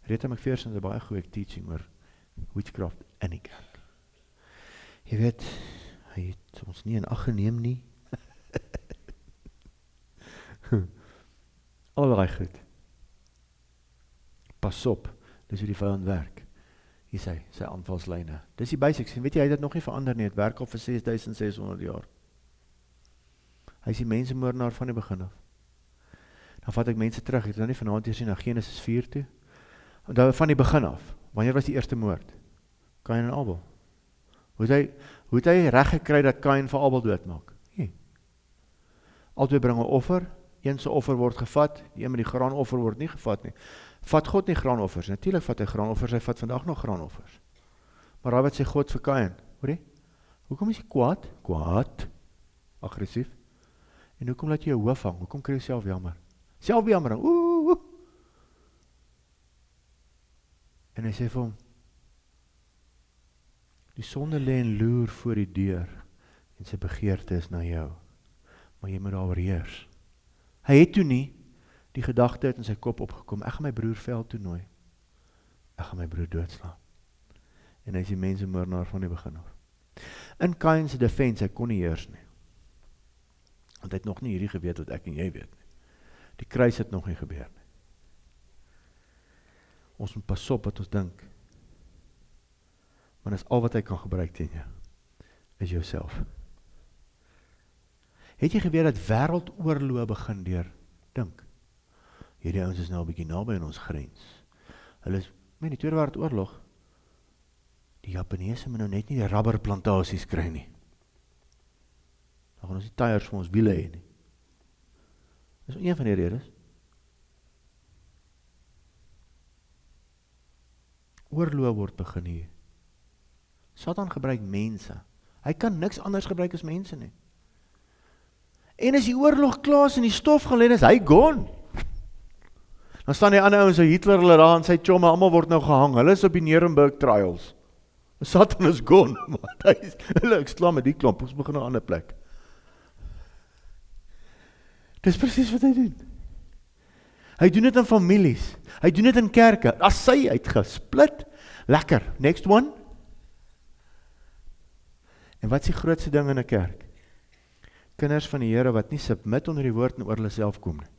Rita McPherson het 'n baie goeie teaching oor witchcraft in die kerk. Jy weet, hy het ons nie in ag geneem nie. Allerlei goed. Pas op, dis hoe die vyand werk. Hier sy aanvalslyne. Dis die basics, en weet jy, hy het dit nog nie verander nie, het werk al vir 6600 jaar. Hy is die mensemoordenaar van die begin af. Dan vat ek mense terug, ek het nou nie vanaand hier sien na Genesis 4 toe, van die begin af, wanneer was die eerste moord? Kain en Abel. Hoe het hy reg gekry dat Kain vir Abel doodmaak? Nee. Albei bring 'n offer, een se offer word gevat, die een met die graanoffer word nie gevat nie. Vat God nie graanoffers? Natuurlik vat hy graanoffers, hy vat vandag nog graanoffers. Maar raai wat sê God vir Kain? Hoorie? Hoekom is jy kwaad? Kwaad? Aggressief? En hoekom laat jy jou hoof hang? Hoekom kry jy self jammer? Selfbejammering, oeh. En hy sê vir hom, die sonde lê en loer voor die deur, en sy begeerte is na jou, maar jy moet daaroor heers. Hy het toe nie die gedagte uit in sy kop opgekom, ek gaan my broer veld toenooi, ek gaan my broer doodslaan. En hy is die mensemoordenaar van die begin af. In Kain se defense, hy kon nie heers nie. Want hy het nog nie hierdie geweet wat ek en jy weet nie. Die kruis het nog nie gebeur nie. Ons moet pas op wat ons dink. Want dis al wat hy kan gebruik teen jou, is jouself. Het jy geweet dat wêreldoorloë begin deur dink? Hierdie ouens is nou 'n bietjie naby aan ons grens. Hulle is, die Tweede Wêreldoorlog, die Japaneese moet nou net nie die rubberplantasies kry nie. Dan gaan ons die tyres vir ons wiele hê nie. Dis een van die redes. Oorloë word begin hier. Satan gebruik mense. Hy kan niks anders gebruik as mense nie. En as die oorlog klaar is en die stof gelê is, hy gone. Dan staan die ander ouens, so Hitler, hulle daar en sy chomme, almal word nou gehang. Hulle is op die Nuremberg trials. Satan is gone. Hulle is klaar met die klomp, ons begin 'n ander plek. Dis presies wat hy doen. Hy doen dit in families. Hy doen dit in kerke. As sy uitgesplit, lekker. Next one. En wat is die grootste ding in 'n kerk? Kinders van die Here wat nie submit onder die woord en oor hulle self kom nie.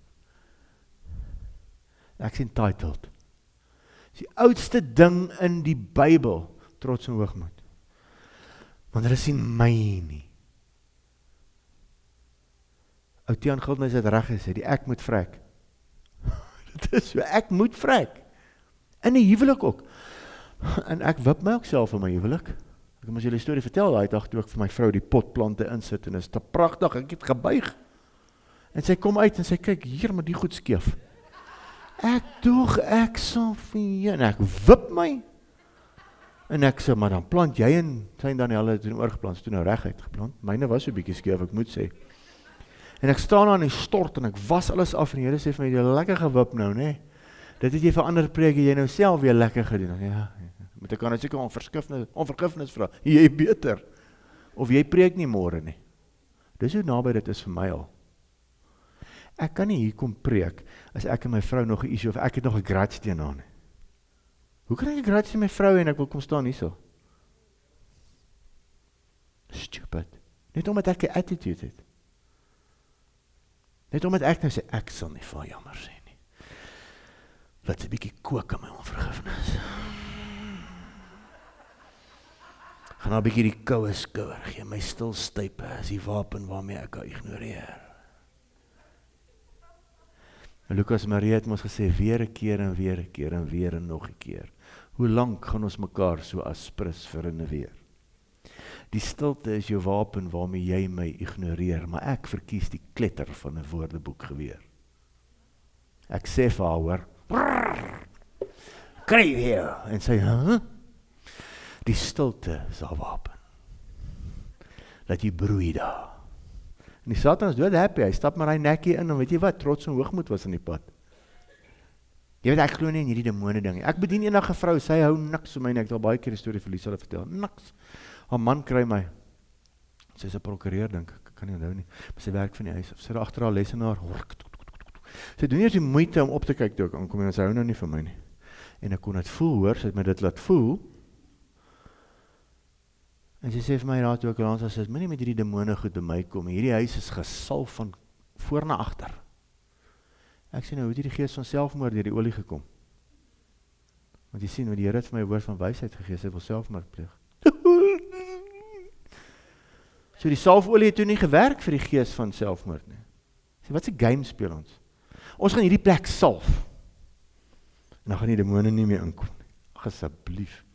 Ek is entitled. Dis die oudste ding in die Bybel, trots en hoogmoed. Want hulle sien my nie. Ou Tiaan Gildnys het reg gesê, die ek moet vrek. Dit is so, ek moet vrek. In die huwelik ook. En ek wip my ook self in my huwelik. Ek moet julle die storie vertel, daai dag toe ek vir my vrou die potplante insit, en is te pragtig, ek het gebuig. En sy kom uit en sy kyk, hier maar die goed skeef. Ek sal vir jou, en ek wip my. En ek sê, maar dan plant jy en sy en Danielle het toen oorgeplant, toe nou reguit geplant. Myne was so bietjie skeef, ek moet sê. En ek staan daar in die stort en ek was alles af en die Here sê vir my, jy lekker gewip nou, nee. Dit het jy vir ander preke, jy nou self weer lekker gedoen. Ja, moet ek aan het seker om vergifnis vra. Jy beter. Of jy preek nie môre nie. Dis hoe naby dit is vir my al. Ek kan nie hier kom preek, as ek en my vrou nog 'n issue, of ek het nog 'n grudge teen haar nie. Hoe kan ek 'n grudge teen my vrou en ek wil kom staan hierso? Stupid. Net omdat ek 'n attitude het. Net omdat ek nou sê, ek sal nie vir jammer sê nie. Laat 'n bietjie kook aan my onvergifnis. Gaan nou 'n bietjie die koue skouer gee, my stil stype is die wapen waarmee ek haar ignoreer. Lukas Marie het ons gesê, weer 'n keer en weer 'n keer en weer en nog 'n keer. Hoe lank gaan ons mekaar so aspris verinneweer? Die stilte is jou wapen waarmee jy my ignoreer, maar ek verkies die kletter van 'n woordeboek geweer. Ek sê vir haar, hoor, kry hier, en sy, die stilte is haar wapen. Laat jy broei daar. En die Satan is dood happy, hy stap maar hy nekkie in, en weet jy wat, trots en hoogmoed was in die pad. Jy weet, ek glo nie in hierdie demone ding. Ek bedien enige vrou, sy hou niks vir my, en ek het al baie keer die storie vir Lisa vertel, niks. Haar man kry my, sy is 'n prokureur, dink ek, kan nie onthou nie, maar sy werk van die huis, of sy daar agter haar lesenaar, sy doen eers die moeite om op te kyk toe ek aankom, en sy hou nou nie vir my nie. En ek kon het voel, hoor, sy het my dit laat voel, en sy sê vir my raad toe ek langs as, moenie met hierdie demone goed by my kom, hierdie huis is gesalf van voor na agter. Ek sê nou, hoe het hierdie gees van selfmoord deur die olie gekom? Want jy sien, hoe die Here het vir my woord van wysheid gegee, sy wil selfmoord pleeg. So die salfolie het toe nie gewerk vir die gees van selfmoord nie. Sê, wat 'n game speel ons? Ons gaan hierdie plek salf. En dan gaan die demone nie meer inkom nie. Ag asseblief.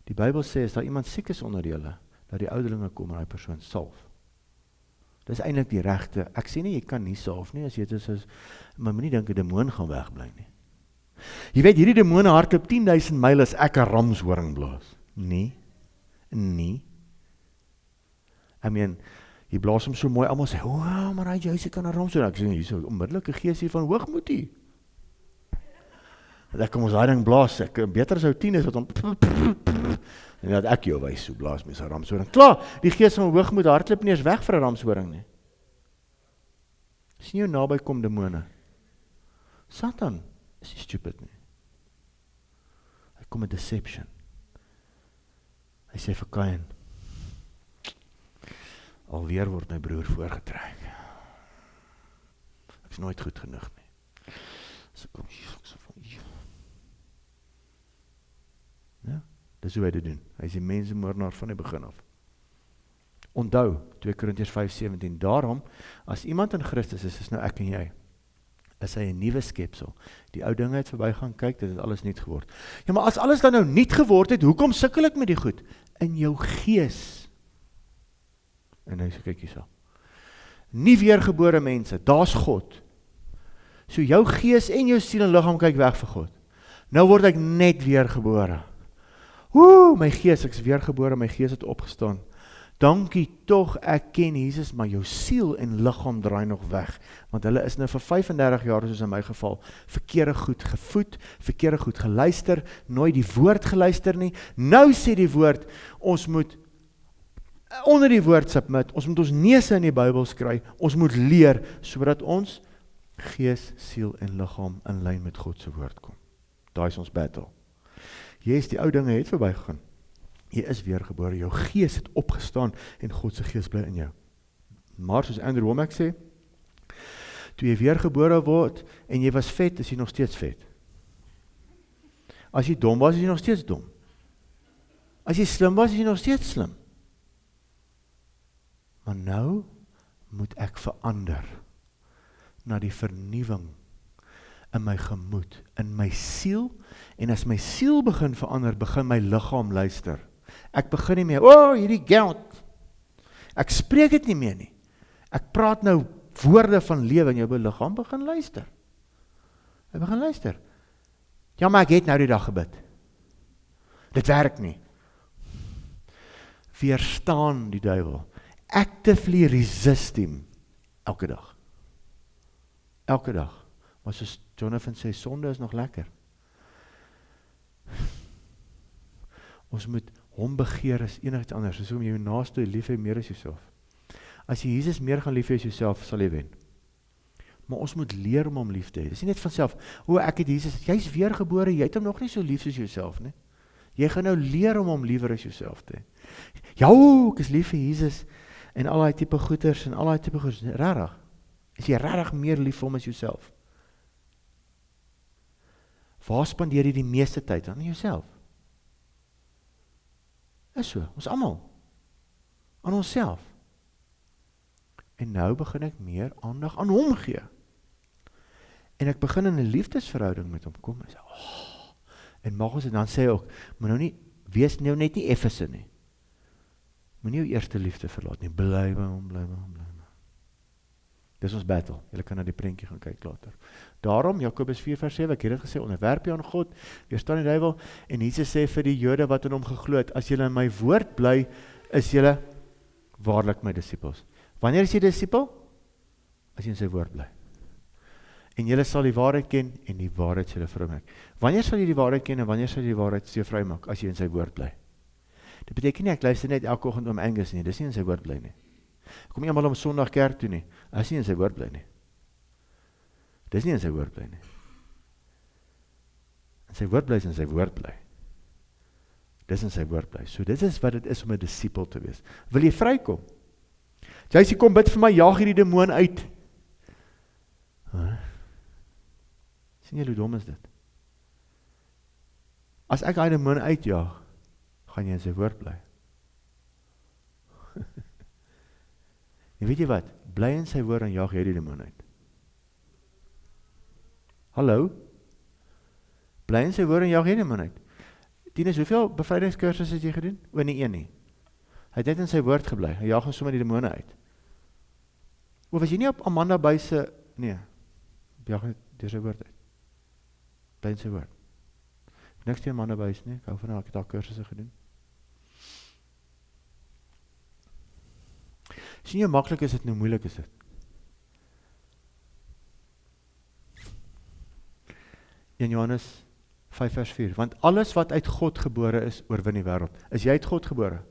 Die Bybel sê, as daar iemand siek is onder julle, dat die ouderlinge kom en die persoon salf. Dis eintlik die regte. Ek sê nie, jy kan nie salf nie, as jy dit is, maar moenie dink 'n demoon gaan wegbly nie. Jy weet, hierdie demone hardloop 10.000 myl as ek 'n ramshoring blaas. Nee. I mean, jy blaas hom so mooi, almal sê, wow, maar hy jy kan 'n ramshoring. Ek sê, hier is 'n onmiddellike gees hier van hoogmoed hier. Dat ek kom ons daai ding blaas, ek beter as ou 10 is wat hom en dat ek jou wys so blaas met 'n ramshoring. Klaar, die gees van hoogmoed hardloop nie eens weg vir 'n ramshoring nie. Sien jou naby kom demone. Satan is nie stupid nie. Hy kom met deception. Hy sê vir Kain, alweer word my broer voorgetrek. Ek is nooit goed genoeg nie. So kom so van hier. Ja, dis hoe hy dit doen. Hy is die mensemoordenaar van die begin af. Onthou, 2 Korintiërs 5:17, daarom, as iemand in Christus is nou ek en jy, is hy 'n nuwe skepsel. Die ou dinge het verbygaan, kyk, dit het alles nuut geword. Ja, maar as alles dan nou nuut geword het, hoekom sukkel ek met die goed? In jou gees. En nou kyk hierso. Nie weergebore mense, daar's God. So jou gees en jou siel en liggaam kyk weg vir God. Nou word ek net weergebore. My gees, ek is weergebore, my gees het opgestaan. Dankie tog, ek ken Jesus, maar jou siel en liggaam draai nog weg, want hulle is nou vir 35 jaar, soos in my geval, verkeerde goed gevoed, verkeerde goed geluister, nooit die woord geluister nie. Nou sê die woord, ons moet onder die woord submit, ons moet ons neuse in die Bybel skry, ons moet leer, sodat ons gees, siel en liggaam in lyn met God se woord kom. Daai is ons battle. Yes, die ou dinge het verbygegaan. Jy is weergebore, jou gees het opgestaan en God se gees bly in jou. Maar soos Andrew Womack sê, toe jy weergebore word en jy was vet, is jy nog steeds vet. As jy dom was, is jy nog steeds dom. As jy slim was, is jy nog steeds slim. Maar nou moet ek verander na die vernuwing in my gemoed, in my siel, en as my siel begin verander, begin my liggaam luister. Ek begin nie meer, hierdie geld. Ek spreek dit nie meer nie. Ek praat nou woorde van lewe en jou liggaam begin luister. Hy begin luister. Ja, maar ek het nou die dag gebid. Dit werk nie. Weerstaan die duiwel. Actively resist him. Elke dag. Elke dag. Maar soos Jonathan sê, sonde is nog lekker. Ons moet hom begeer as enigiets anders. Soos om jou naaste lief hê meer as jouself. As jy Jesus meer gaan lief hê as jouself, sal jy wen. Maar ons moet leer om hom lief te hê. Dis nie net vanself, ek het Jesus, jy's weergebore, jy het hom nog nie so lief soos jouself nie. Jy gaan nou leer om hom liewer as jouself te hê. Ja, ek is lief vir Jesus, en al die tipe goeders, en al die tipe goeders, rarig. Is jy rarig meer lief vir hom as jouself? Waar spandeer jy die meeste tyd aan jouself? Is so, ons almal. Aan onsself. En nou begin ek meer aandag aan hom gee. En ek begin in 'n liefdesverhouding met hom kom, en sê, en mag ons, en dan sê ook, moet nou nie, wees nou net nie effense nie. Moet nie jou eerste liefde verlaat nie, bly by hom, bly by hom, bly by hom. Dis ons battle, julle kan na die prentjie gaan kyk later. Daarom, Jakobus 4:7, ek het dit gesê, onderwerp jou aan God, weerstaan die duiwel, en Jesus sê vir die Jode wat in hom geglo het, as julle in my woord bly, is julle waarlik my disippels. Wanneer is jy disipel? As jy in sy woord bly. En julle sal die waarheid ken, en die waarheid sal julle vrymaak. Wanneer sal jy die waarheid ken, en wanneer sal jy die waarheid jou vrymaak? As jy in sy woord bly. Dit beteken nie, ek luister net elke oggend om Angus nie, dis nie in sy woord bly nie. Ek kom nie eenmal om Sondag kerk toe nie, dis nie in sy woord bly nie. Dis nie in sy woord bly nie. In sy woord bly is in sy woord bly. Dis in sy woord bly. So dit is wat dit is om 'n disipel te wees. Wil jy vrykom? Jy sê, kom bid vir my, jaag hierdie demoon uit. Sien jy hoe dom is dit? As ek hy demoon uitjaag, gaan jy in sy woord bly. En weet jy wat? Bly in sy woord en jaag jy die demoon uit. Hallo? Bly in sy woord en jaag jy die demoon uit. Tinus, hoeveel bevrydingskursusse het jy gedoen? Nie een nie. Hy het net in sy woord gebly. Hy jaag sommer die demone uit. Of was jy nie op Amanda Buise, nee, jaag net deur sy woord uit. Bly in sy woord. Niks teen Amanda Buise nie, ek hou van haar, ek het haar kursusse gedoen. Sien jy, maklik is dit, nou moeilik is dit. In Johannes 5:4, want alles wat uit God gebore is, oorwin die wêreld. Is jy uit God gebore?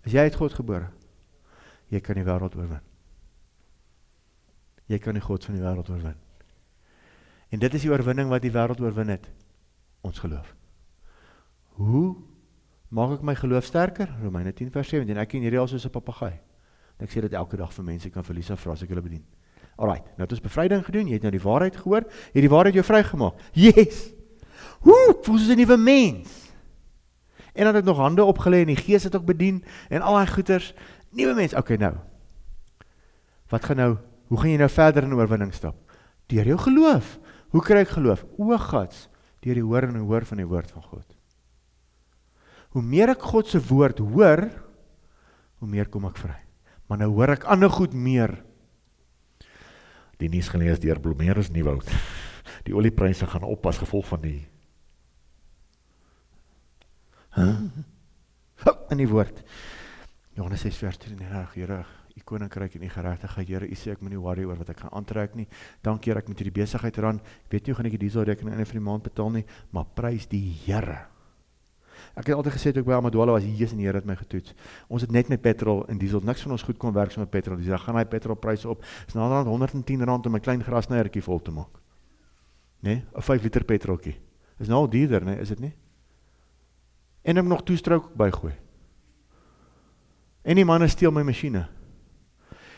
Is jy uit God gebore? Jy kan die wêreld oorwin. Jy kan die God van die wêreld oorwin. En dit is die oorwinning wat die wêreld oorwin het. Ons geloof. Hoe maak ek my geloof sterker? Romeine 10:17, ek ken hierdie al soos 'n papegaai. Ek sê dit elke dag vir mense, ek kan vir Lisa vra as ek hulle bedien. Alright, nou het ons bevryding gedoen, jy het nou die waarheid gehoor, jy het die waarheid jou vrygemaak. Yes! Ek voel soos 'n nuwe mens. En dan het nog hande opgelê en die Gees het ook bedien en al die goeters. Nuwe mens, okay nou. Wat gaan nou, hoe gaan jy nou verder in oorwinning stap? Deur jou geloof. Hoe kry ek geloof? Gats, deur die hoor en hoor van die woord van God. Hoe meer ek God se woord hoor, hoe meer kom ek vry. Maar nou hoor ek ander goed meer. Die nuus gelees deur Blomeris Nieuwoud. Die oliepryse gaan op as gevolg van die in die woord. Johannes 6:13, Here, u koninkryk en u geregtigheid, Here, u sê ek moet nie worry oor wat ek gaan aantrek nie. Dankie, Here, ek moet hierdie besigheid ran. Ek weet nie hoe gaan ek die dieselrekening einde van die maand betaal nie, maar prys die Here. Ek het altyd gesê toe ek by Amadwala was, Jesus en die Here het my getoets. Ons het net met petrol en diesel, niks van ons goed kon werk so met petrol. Dus dan gaan hy petrolpryse op. Is naderhand R110 om 'n klein grasniertjie vol te maak. Nee, 'n 5 liter petroltjie. Is nou al duurder, nee, is dit nie? En ek nog toestrook bygooi. En die manne steel my masjiene.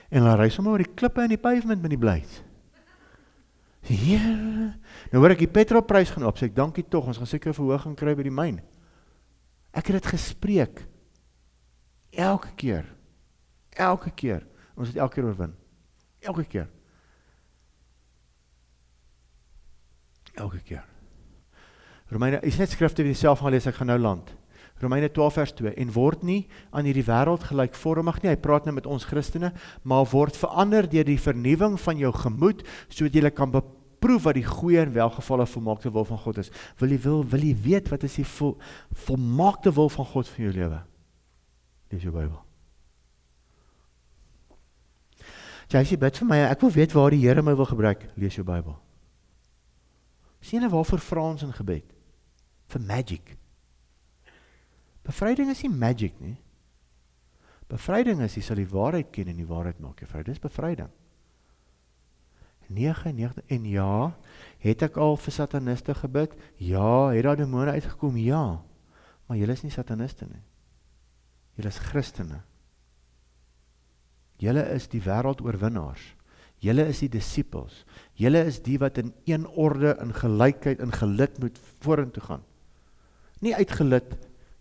En hulle ry sommer oor die klippe en die pavement met die blys. Ja, nou hoor ek die petrolprys gaan op, sê ek dankie tog, ons gaan seker 'n verhoging kry by die myn. Ek het dit gespreek. Elke keer. Elke keer. Ons het elke keer oorwin. Elke keer. Elke keer. Romeine, is net skrifte wat jy self gaan lees, ek gaan nou land. Romeine 12 vers 2, en word nie aan hierdie wêreld gelykvormig nie, hy praat nou met ons Christene, maar word verander deur die vernuwing van jou gemoed, sodat jy kan beproef wat die goeie en welgevalle volmaakte wil van God is. Wil jy weet wat is die volmaakte wil van God vir jou lewe? Lees jou Bybel. Jy sê, bid vir my, ek wil weet waar die Here my wil gebruik, lees jou Bybel. Sien jy waarvoor vra ons in gebed? Vir magic. Bevryding is nie magic nie. Bevryding is, jy sal die waarheid ken en die waarheid maak jou vry. Dis bevryding. 9, en ja, het ek al vir sataniste gebid? Ja, het daar demone uitgekom? Ja. Maar julle is nie sataniste nie. Julle is Christene. Julle is die wêreldoorwinnaars. Julle is die disippels. Julle is die wat in een orde, in gelykheid, in gelid moet vorentoe gaan. Nie uitgelid,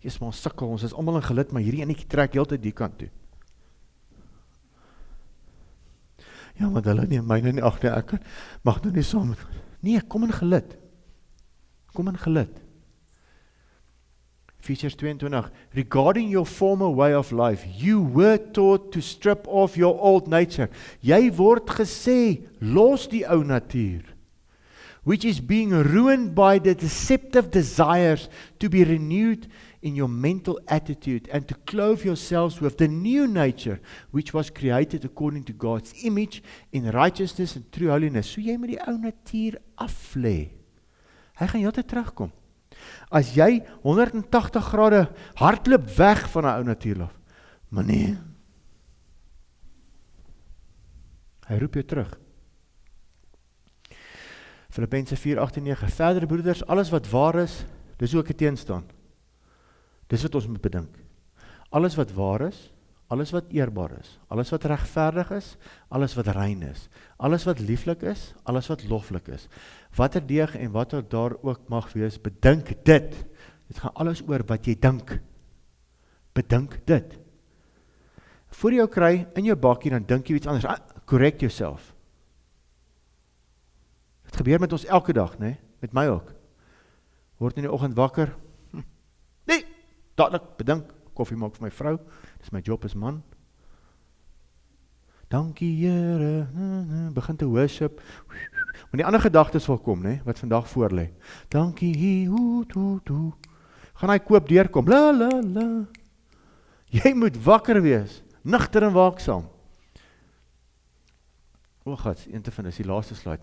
jy's maar sukkel, ons is almal in gelid, maar hierdie enetjie trek heeltyd die kant toe. Ja, maar hulle nie, myne nie, ag nee, ek mag nou nie saam met. Nee, kom in gelid. Kom in gelid. Efesiërs 22, regarding your former way of life, you were taught to strip off your old nature. Jy word gesê, los die ou natuur, which is being ruined by the deceptive desires to be renewed in your mental attitude and to clothe yourselves with the new nature, which was created according to God's image in righteousness and true holiness. So jy moet die ou natuur aflê. Hy gaan heeltyd terugkom. As jy 180 grade hardloop weg van 'n ou natuur af, maar nee, hy roep jou terug. Filippense 4:8-9, verder broeders, alles wat waar is, dis hoe ek het teenstaan. Dis wat ons moet bedink. Alles wat waar is, alles wat eerbaar is, alles wat regverdig is, alles wat rein is, alles wat lieflik is, alles wat loflik is, watter deeg en watter daar ook mag wees, bedink dit. Dit gaan alles oor wat jy dink. Bedink dit. Voor jy jou kry in jou bakkie, dan dink jy iets anders. Correct yourself. Dit gebeur met ons elke dag, né? Met my ook. Word in die oggend wakker. Nee, dadelik bedink. Koffie maak vir my vrou. Dis my job as man. Dankie Here. Begin te worship. Maar die ander gedagtes wil kom, né? Wat vandag voor lê. Dankie, toe. Gaan hy koop deurkom. La la la. Jy moet wakker wees. Nugter en waaksaam. O God, een te vind is die laaste slide.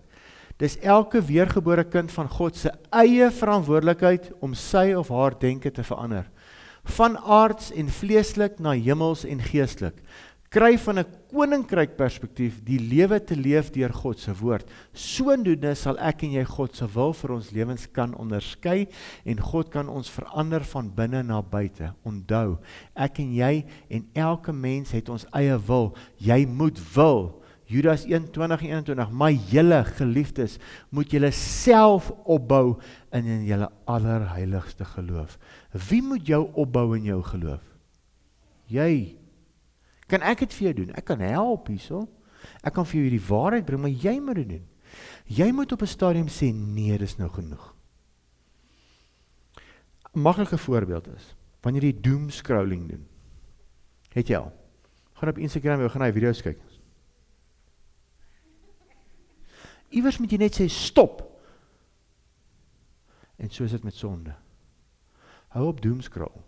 Dis elke weergebore kind van God se eie verantwoordelikheid om sy of haar denke te verander. Van aards en vleeslik na hemels en geestelik. Kry van 'n koninkryk perspektief die lewe te leef deur God se woord. Sodoende sal ek en jy God se wil vir ons lewens kan onderskei en God kan ons verander van binne na buite. Onthou, ek en jy en elke mens het ons eie wil. Jy moet wil. Judas 1:20-21, maar julle geliefdes, moet julle self opbou in julle allerheiligste geloof. Wie moet jou opbou in jou geloof? Jy. Kan ek dit vir jou doen? Ek kan help hierso. Ek kan vir jou die waarheid bring, maar jy moet dit doen. Jy moet op 'n stadium sê, nee, dis nou genoeg. 'n Maklike voorbeeld is, wanneer jy doom scrolling doen. Het jy al? Gaan op Instagram, jy gaan na video's kyk. Iewers moet jy net sê, stop. En so is dit met sonde. Hou op doomscroll.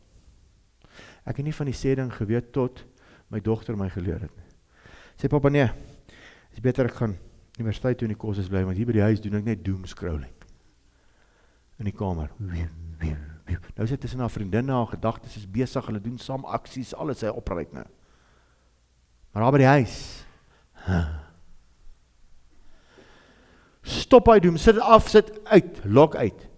Ek het nie van die sê ding geweet tot my dogter my geleer het. Sê papa, nee, is beter ek gaan universiteit toe in die kursus bly, want hier by die huis doen ek net doomscrolling. In die kamer. Nou sit tussen haar vriendinne, haar gedagtes is besig, hulle doen saam aksies, alles hy opryk nou. Maar daar by die huis, stop hy doen, sit af, sit uit, log uit.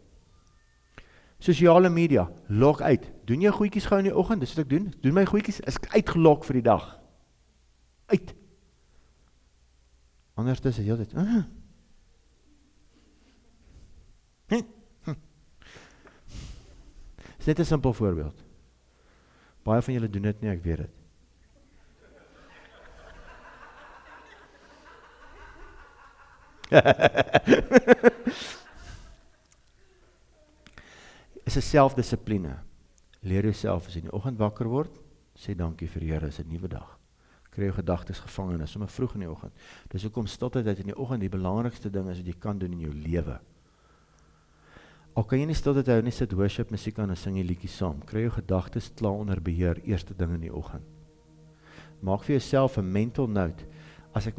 Sosiale media, log uit. Doen jy goedjies gou in die oggend, dis wat ek doen. Doen my goedjies, is ek uitgelog vir die dag. Uit. Anders is dit heeltyd. Is net 'n simpel voorbeeld. Baie van julle doen dit nie, ek weet dit. Is 'n selfdissipline. Leer jouself as jy in die oggend wakker word, sê dankie vir die Here, is 'n nuwe dag. Kry jou gedagtes gevang en is sommer vroeg in die oggend. Dis hoekom stiltyd in die oggend die belangrikste ding is wat jy kan doen in jou lewe. Al kan jy nie stiltyd hou nie, sit worship musiek aan en sing jy liedjies saam. Kry jou gedagtes klaar onder beheer, eerste ding in die oggend. Maak vir jouself 'n mental note. As ek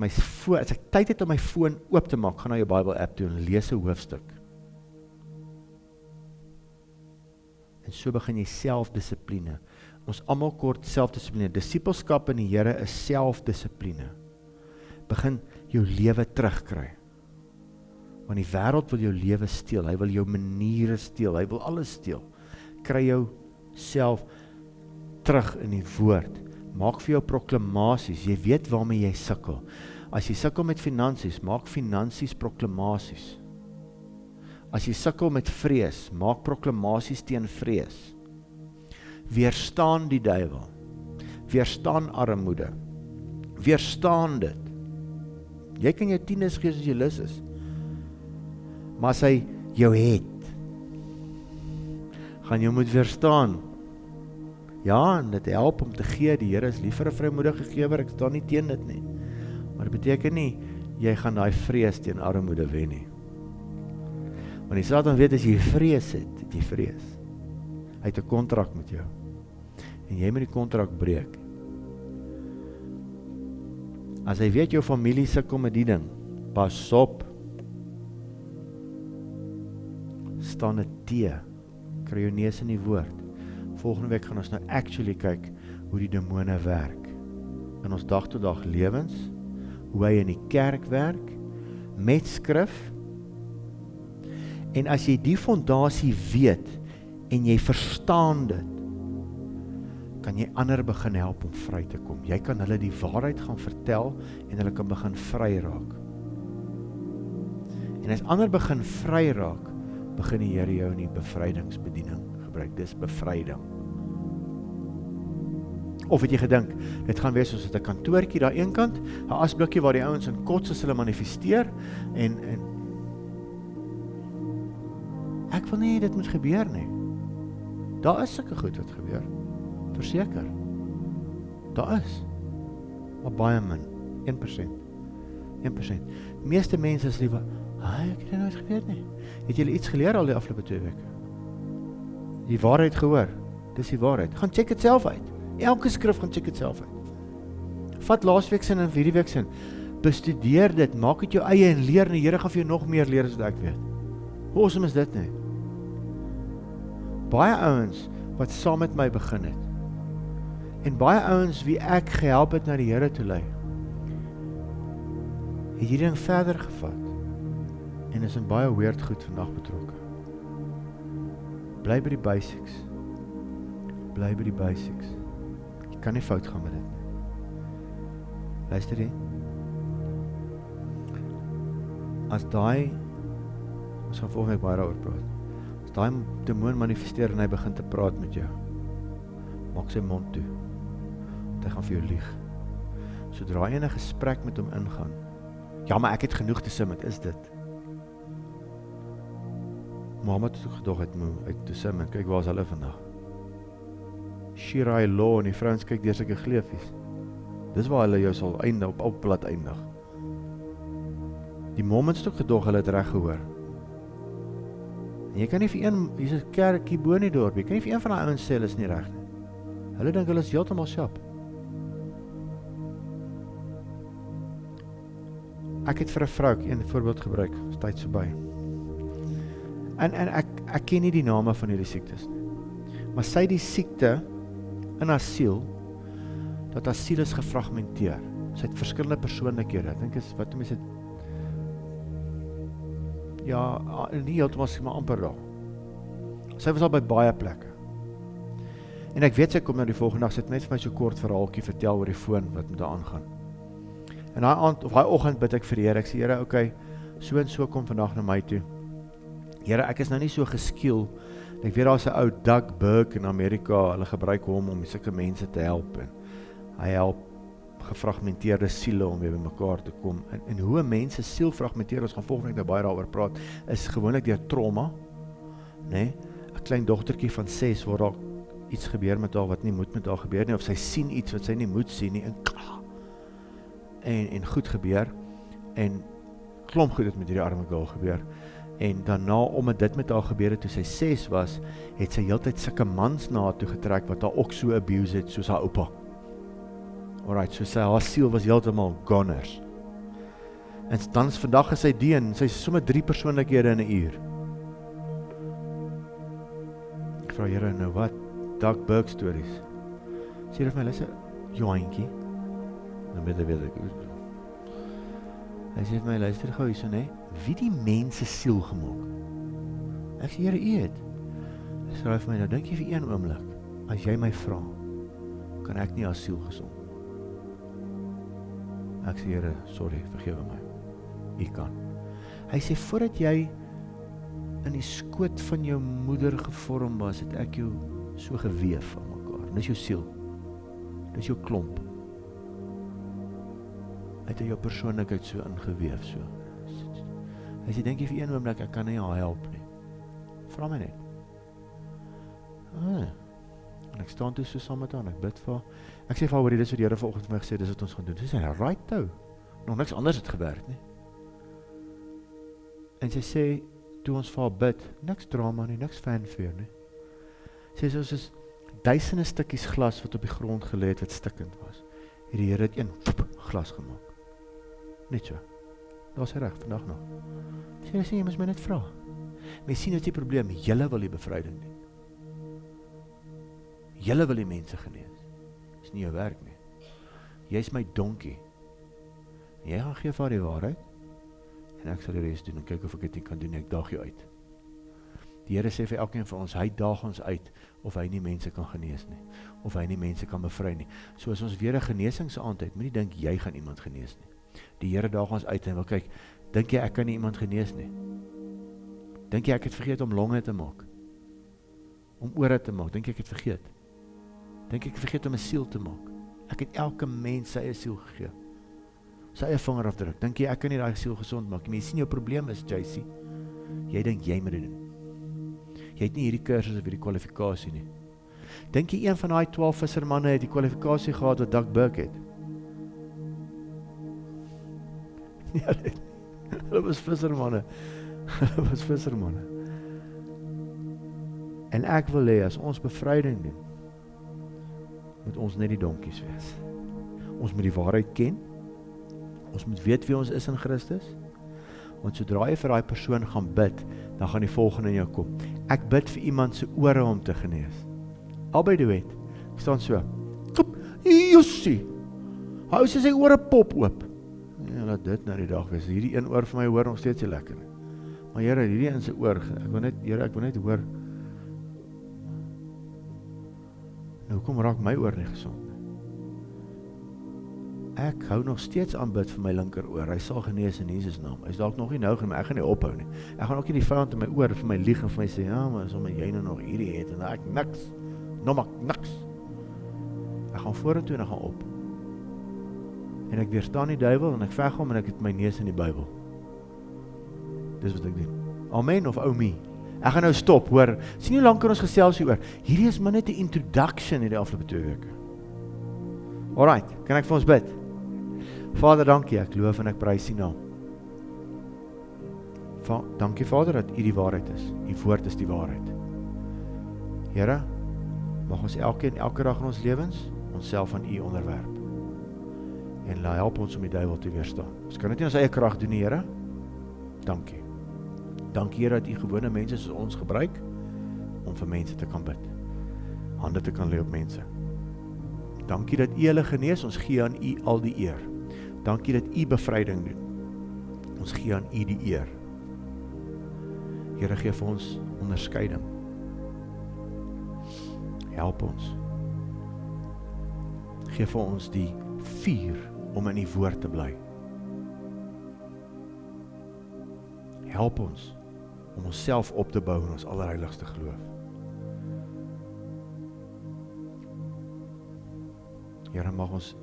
tyd het om my foon oop te maak, gaan na jou Bible app toe en lees 'n hoofstuk. En so begin jy selfdissipline. Ons almal kort selfdissipline. Disippelskap in die Here is selfdissipline. Begin jou lewe terugkry. Want die wêreld wil jou lewe steel. Hy wil jou maniere steel. Hy wil alles steel. Kry jou self terug in die woord. Maak vir jou proklamasies. Jy weet waarmee jy sukkel. As jy sukkel met finansies, maak finansies proklamasies. As jy sukkel met vrees, maak proklamasies teen vrees. Weerstaan die duiwel. Weerstaan armoede. Weerstaan dit. Jy kan jou tieners gee as jy lus is. Maar as hy jou het, gaan jy moet weerstaan. Ja, en dit help om te gee. Die Here is lief vir 'n vrymoedige gewer. Ek staan nie teen dit nie. Maar dit beteken nie jy gaan daai vrees teen armoede wen nie. Want die Satan weet as jy vrees het jy vrees. Hy het 'n kontrak met jou. En jy moet die kontrak breek. As hy weet jou familie sukkel met die ding, pas op. Staan dit tee. Kry jou neus in die woord. Volgende week gaan ons nou actually kyk hoe die demone werk. In ons dag tot dag lewens, hoe hy in die kerk werk, met skrif. En as jy die fondasie weet, en jy verstaan dit, kan jy ander begin help om vry te kom. Jy kan hulle die waarheid gaan vertel, en hulle kan begin vry raak. En as ander begin vry raak, begin die Here jou in die bevrydingsbediening gebruik. Dis bevryding. Of het jy gedink, dit gaan wees soos 'n kantoortjie daar een kant, 'n asblikkie waar die ouens in kots as hulle manifesteer, en ek wil nie dit moet gebeur nie. Daar is sulke goed wat gebeur, verseker. Daar is, maar baie min, 1%. Die meeste mense is liewe, ek het dit nooit geweet nie. Het julle iets geleer al die afgelope 2 weke? Die waarheid gehoor, dis die waarheid. Gaan check dit self uit. Elke skrif gaan check dit self uit. Vat laasweek sin en hierdie week sin. Bestudeer dit, maak dit jou eie en leer, en die Here gaan vir jou nog meer leer as wat ek weet. Hoe awesome is dit nie? Baie ouens wat saam met my begin het, en baie ouens wie ek gehelp het na die Here toe lei, het hierdie ding verder gevat, en is in baie weird goed vandag betrokke. Bly by die basics. Bly by die basics. Jy kan nie fout gaan met dit nie. Luister jy? As daai, ons gaan volgende week baie daaroor praat, as daai demoon manifesteer en hy begin te praat met jou, maak sy mond toe, want hy gaan vir jou lieg. Sodra jy in 'n gesprek met hom ingaan, ja, maar ek het genoeg te sin, wat is dit? Mohammed het ook gedog uit te sin, kyk waar is hulle vandag? Shirai Law en die vrouens kyk deur sulke gleefies. Dis waar hulle jou sal eindig, op plat eindig. Die Mormons het ook gedog hulle het reg gehoor. En jy kan nie vir een, hier's 'n kerkie bo in die dorp, jy kan nie vir een van die ouens sê hulle is nie reg nie. Hulle dink hulle is heeltemal sharp. Ek het vir 'n vrou een voorbeeld gebruik, is tyd verby. En ek ken nie die name van hierdie siektes nie. Maar sy die siekte in haar siel, dat haar siel is gefragmenteer. Sy het verskillende persoonlikhede. Ek dink is wat mense het, ja, nie heeltemal maar amper daar. Sy was al by baie plekke. En ek weet sy kom nou die volgende dag, sy het net vir my so kort verhaaltjie vertel oor die foon wat met haar aangaan. En daai aand of daai oggend bid ek vir die Here. Ek sê Here, okay, so en so kom vandag na my toe. Here, ek is nou nie so geskiel Ek weet daar's 'n ou Doug Burke in Amerika, hulle gebruik hom om sulke mense te help, en hy help gefragmenteerde siele om weer by mekaar te kom, en hoe 'n mens se siel fragmenteer, ons gaan volgende week baie daaroor praat, is gewoonlik deur trauma, né? 'n klein dogtertjie van 6, waar daar iets gebeur met haar wat nie moet met haar gebeur nie, of sy sien iets wat sy nie moet sien nie, en goed gebeur, en klomp goed het met hierdie arme girl gebeur, en daarna, omdat dit met haar gebeur het toe sy 6 was, het sy heeltyd sulke mans na haar toe getrek, wat haar ook so abuse het, soos haar oupa. Alright, so haar siel was heeltemal goners. En dan vandag is sy deen, sy is sommer 3 persoonlikhede in 'n uur. Ek vra Here, nou wat? Doug Burke stories. Sê vir my, luister, Johankie. Dan weet ek. Hy sê vir my, luister gou hierso, né? Wie die mens se siel gemaak? Ek sê, Here, U het. Hy sê vir my, nou dink jy vir een oomblik, as jy my vra, kan ek nie haar siel gesond. Ek sê, Here, sorry, vergewe my. U kan. Hy sê, voordat jy in die skoot van jou moeder gevorm was, het ek jou so geweef aan mekaar. Dis jou siel. Dis jou klomp. Hy het jou persoonlikheid so ingeweef, so. Hy sê, dink jy vir een oomblik, ek kan nie haar help nie. Vra my net. En ek staan toe so saam met haar, en ek bid vir haar. Ek sê vir haar, hoor, dis wat die Here vanoggend vir my gesê, dis wat ons gaan doen. Sy sê, right toe. Nog niks anders het gewerk nie. En sy sê, toe ons vir haar bid, niks drama nie, niks fanfare nie. Sê, soos is duisende stukkies glas wat op die grond gelê het, wat stikkend was. Die Here het een glas gemaak. Net so. Daar is hy reg, vandag nog. Sê, jy moet my net vra. Maar jy sien, dit is die probleem, julle wil die bevryding doen. Julle wil die mense genees. Dis nie jou werk nie. Jy is my donkie. Jy gaan gee vir haar die waarheid, en ek sal die res doen, en kyk of ek dit nie kan doen, ek daag jou uit. Die Here sê vir elkeen van ons, hy daag ons uit, of hy nie mense kan genees nie, of hy nie mense kan bevry nie. So as ons weer 'n genesingsaand het, moet nie dink jy gaan iemand genees nie. Die Here daag ons uit en wil kyk, dink jy ek kan nie iemand genees nie? Dink jy ek het vergeet om longe te maak? Om ore te maak? Dink jy ek het vergeet? Dink ek vergeet om 'n siel te maak? Ek het elke mens sy eie siel gegee. Sy eie vingerafdruk. Dink jy ek kan nie daai siel gesond maak? Maar jy sien jou probleem is, JC, jy dink jy moet dit doen. Jy het nie hierdie kursus of hierdie kwalifikasie nie. Dink jy een van daai 12 vissermanne het die kwalifikasie gehad wat Doug Burke het? Ja, hulle was vissermanne. Hulle was vissermanne. En ek wil hê, as ons bevryding doen, moet ons net die donkies wees. Ons moet die waarheid ken. Ons moet weet wie ons is in Christus. Want sodra jy vir daai persoon gaan bid, dan gaan die volgende in jou kom. Ek bid vir iemand se ore om te genees. Albei die wet. Ek staan so. Kop, Jussie. Hou sy ore pop oop. Ja, laat dit na die dag wees. Hierdie een oor vir my hoor nog steeds nie lekker nie. Maar Here, hierdie in sy oor, Here, ek wil net hoor. Nou, kom raak my oor nie gesond nie. Ek hou nog steeds aanbid vir my linker oor. Hy sal genees in Jesus naam. Hy is dalk nog nie nou, maar ek gaan nie ophou nie. Ek gaan ook nie die vyand in my oor vir my lieg en vir my sê, ja, maar sommer jy nou nog hierdie het en ek niks. Nou maak niks. Ek gaan vorentoe en ek gaan op. En ek weerstaan die duiwel en ek veg hom en ek het my neus in die Bybel. Dis wat ek doen. Amen of oumie. Ek gaan nou stop, hoor. Sien hoe lank kan ons gesels hieroor. Hierdie is maar net 'n introduction in die afgelope 2 weke. Alright, kan ek vir ons bid? Vader, dankie, ek loof en ek prys U naam. Dankie Vader dat U die waarheid is. U woord is die waarheid. Here, mag ons elke dag in ons lewens onsself aan U onderwerp. En help ons om die duiwel te weerstaan. Ons kan dit nie ons eie krag doen nie, Here. Dankie. Dankie Here dat U gewone mense soos ons gebruik om vir mense te kan bid. Hande te kan lê op mense. Dankie dat U hulle genees, ons gee aan U al die eer. Dankie dat U bevryding doen. Ons gee aan U die eer. Here, gee vir ons onderskeiding. Help ons. Gee vir ons die vuur om in U woord te bly. Help ons om onsself op te bou in ons allerheiligste geloof. Here, mag ons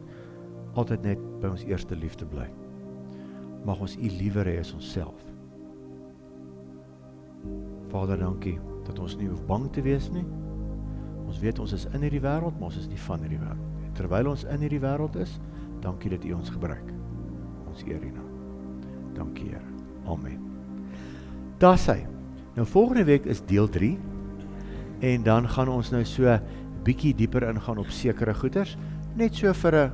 altyd net by ons eerste liefde bly. Mag ons U liewer hê as onsself. Vader, dankie dat ons nie hoef bang te wees nie. Ons weet ons is in hierdie wêreld, maar ons is nie van hierdie wêreld nie. Terwyl ons in hierdie wêreld is, dankie dat U ons gebruik. Ons eer U naam. Dankie, Here. Amen. Daar sy. Nou volgende week is deel 3 en dan gaan ons nou so bietjie dieper ingaan op sekere goeders, net so vir 'n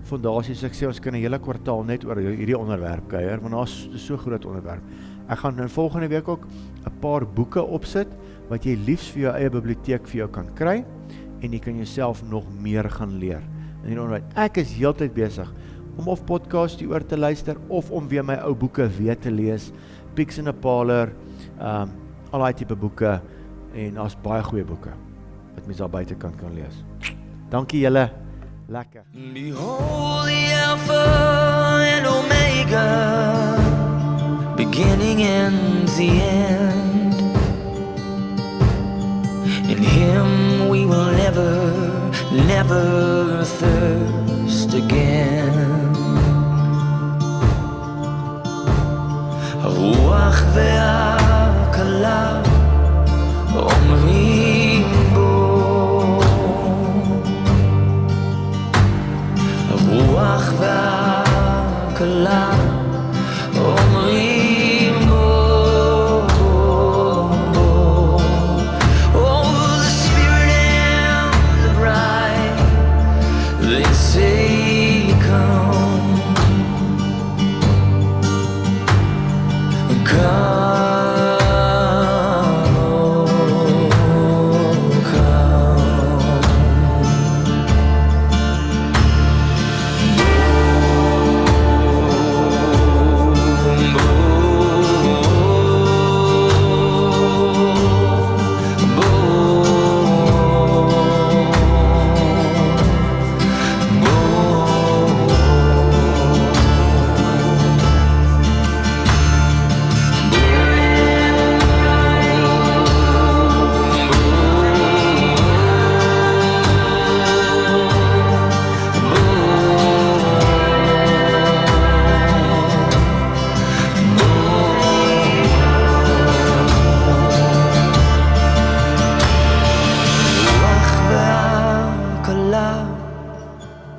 fondasie, so ek sê ons kan 'n hele kwartaal net oor hierdie onderwerp kuier, want daar's so groot onderwerp. Ek gaan in volgende week ook 'n paar boeke opsit wat jy liefs vir jou eie biblioteek vir jou kan kry en jy kan jouself nog meer gaan leer. In die onderwys, ek is heeltyd besig om of podcast oor te luister of om weer my ou boeke weer te lees, Pieks en 'n Paler, al daai tipe boeke en daar's baie goeie boeke wat mens daar buitekant kan lees. Dankie julle, lekker. Behold the Alpha and Omega, beginning and the end. In Him we will never thirst again. Ruach ve'akala omrim bo, Ruach ve'akala omrim bo. Oh, the Spirit and the bride, they say come, come.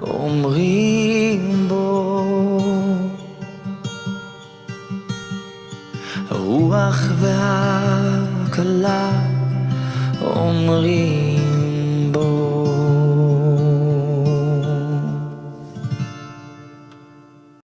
אומרים בו הרוח והקלה אומרים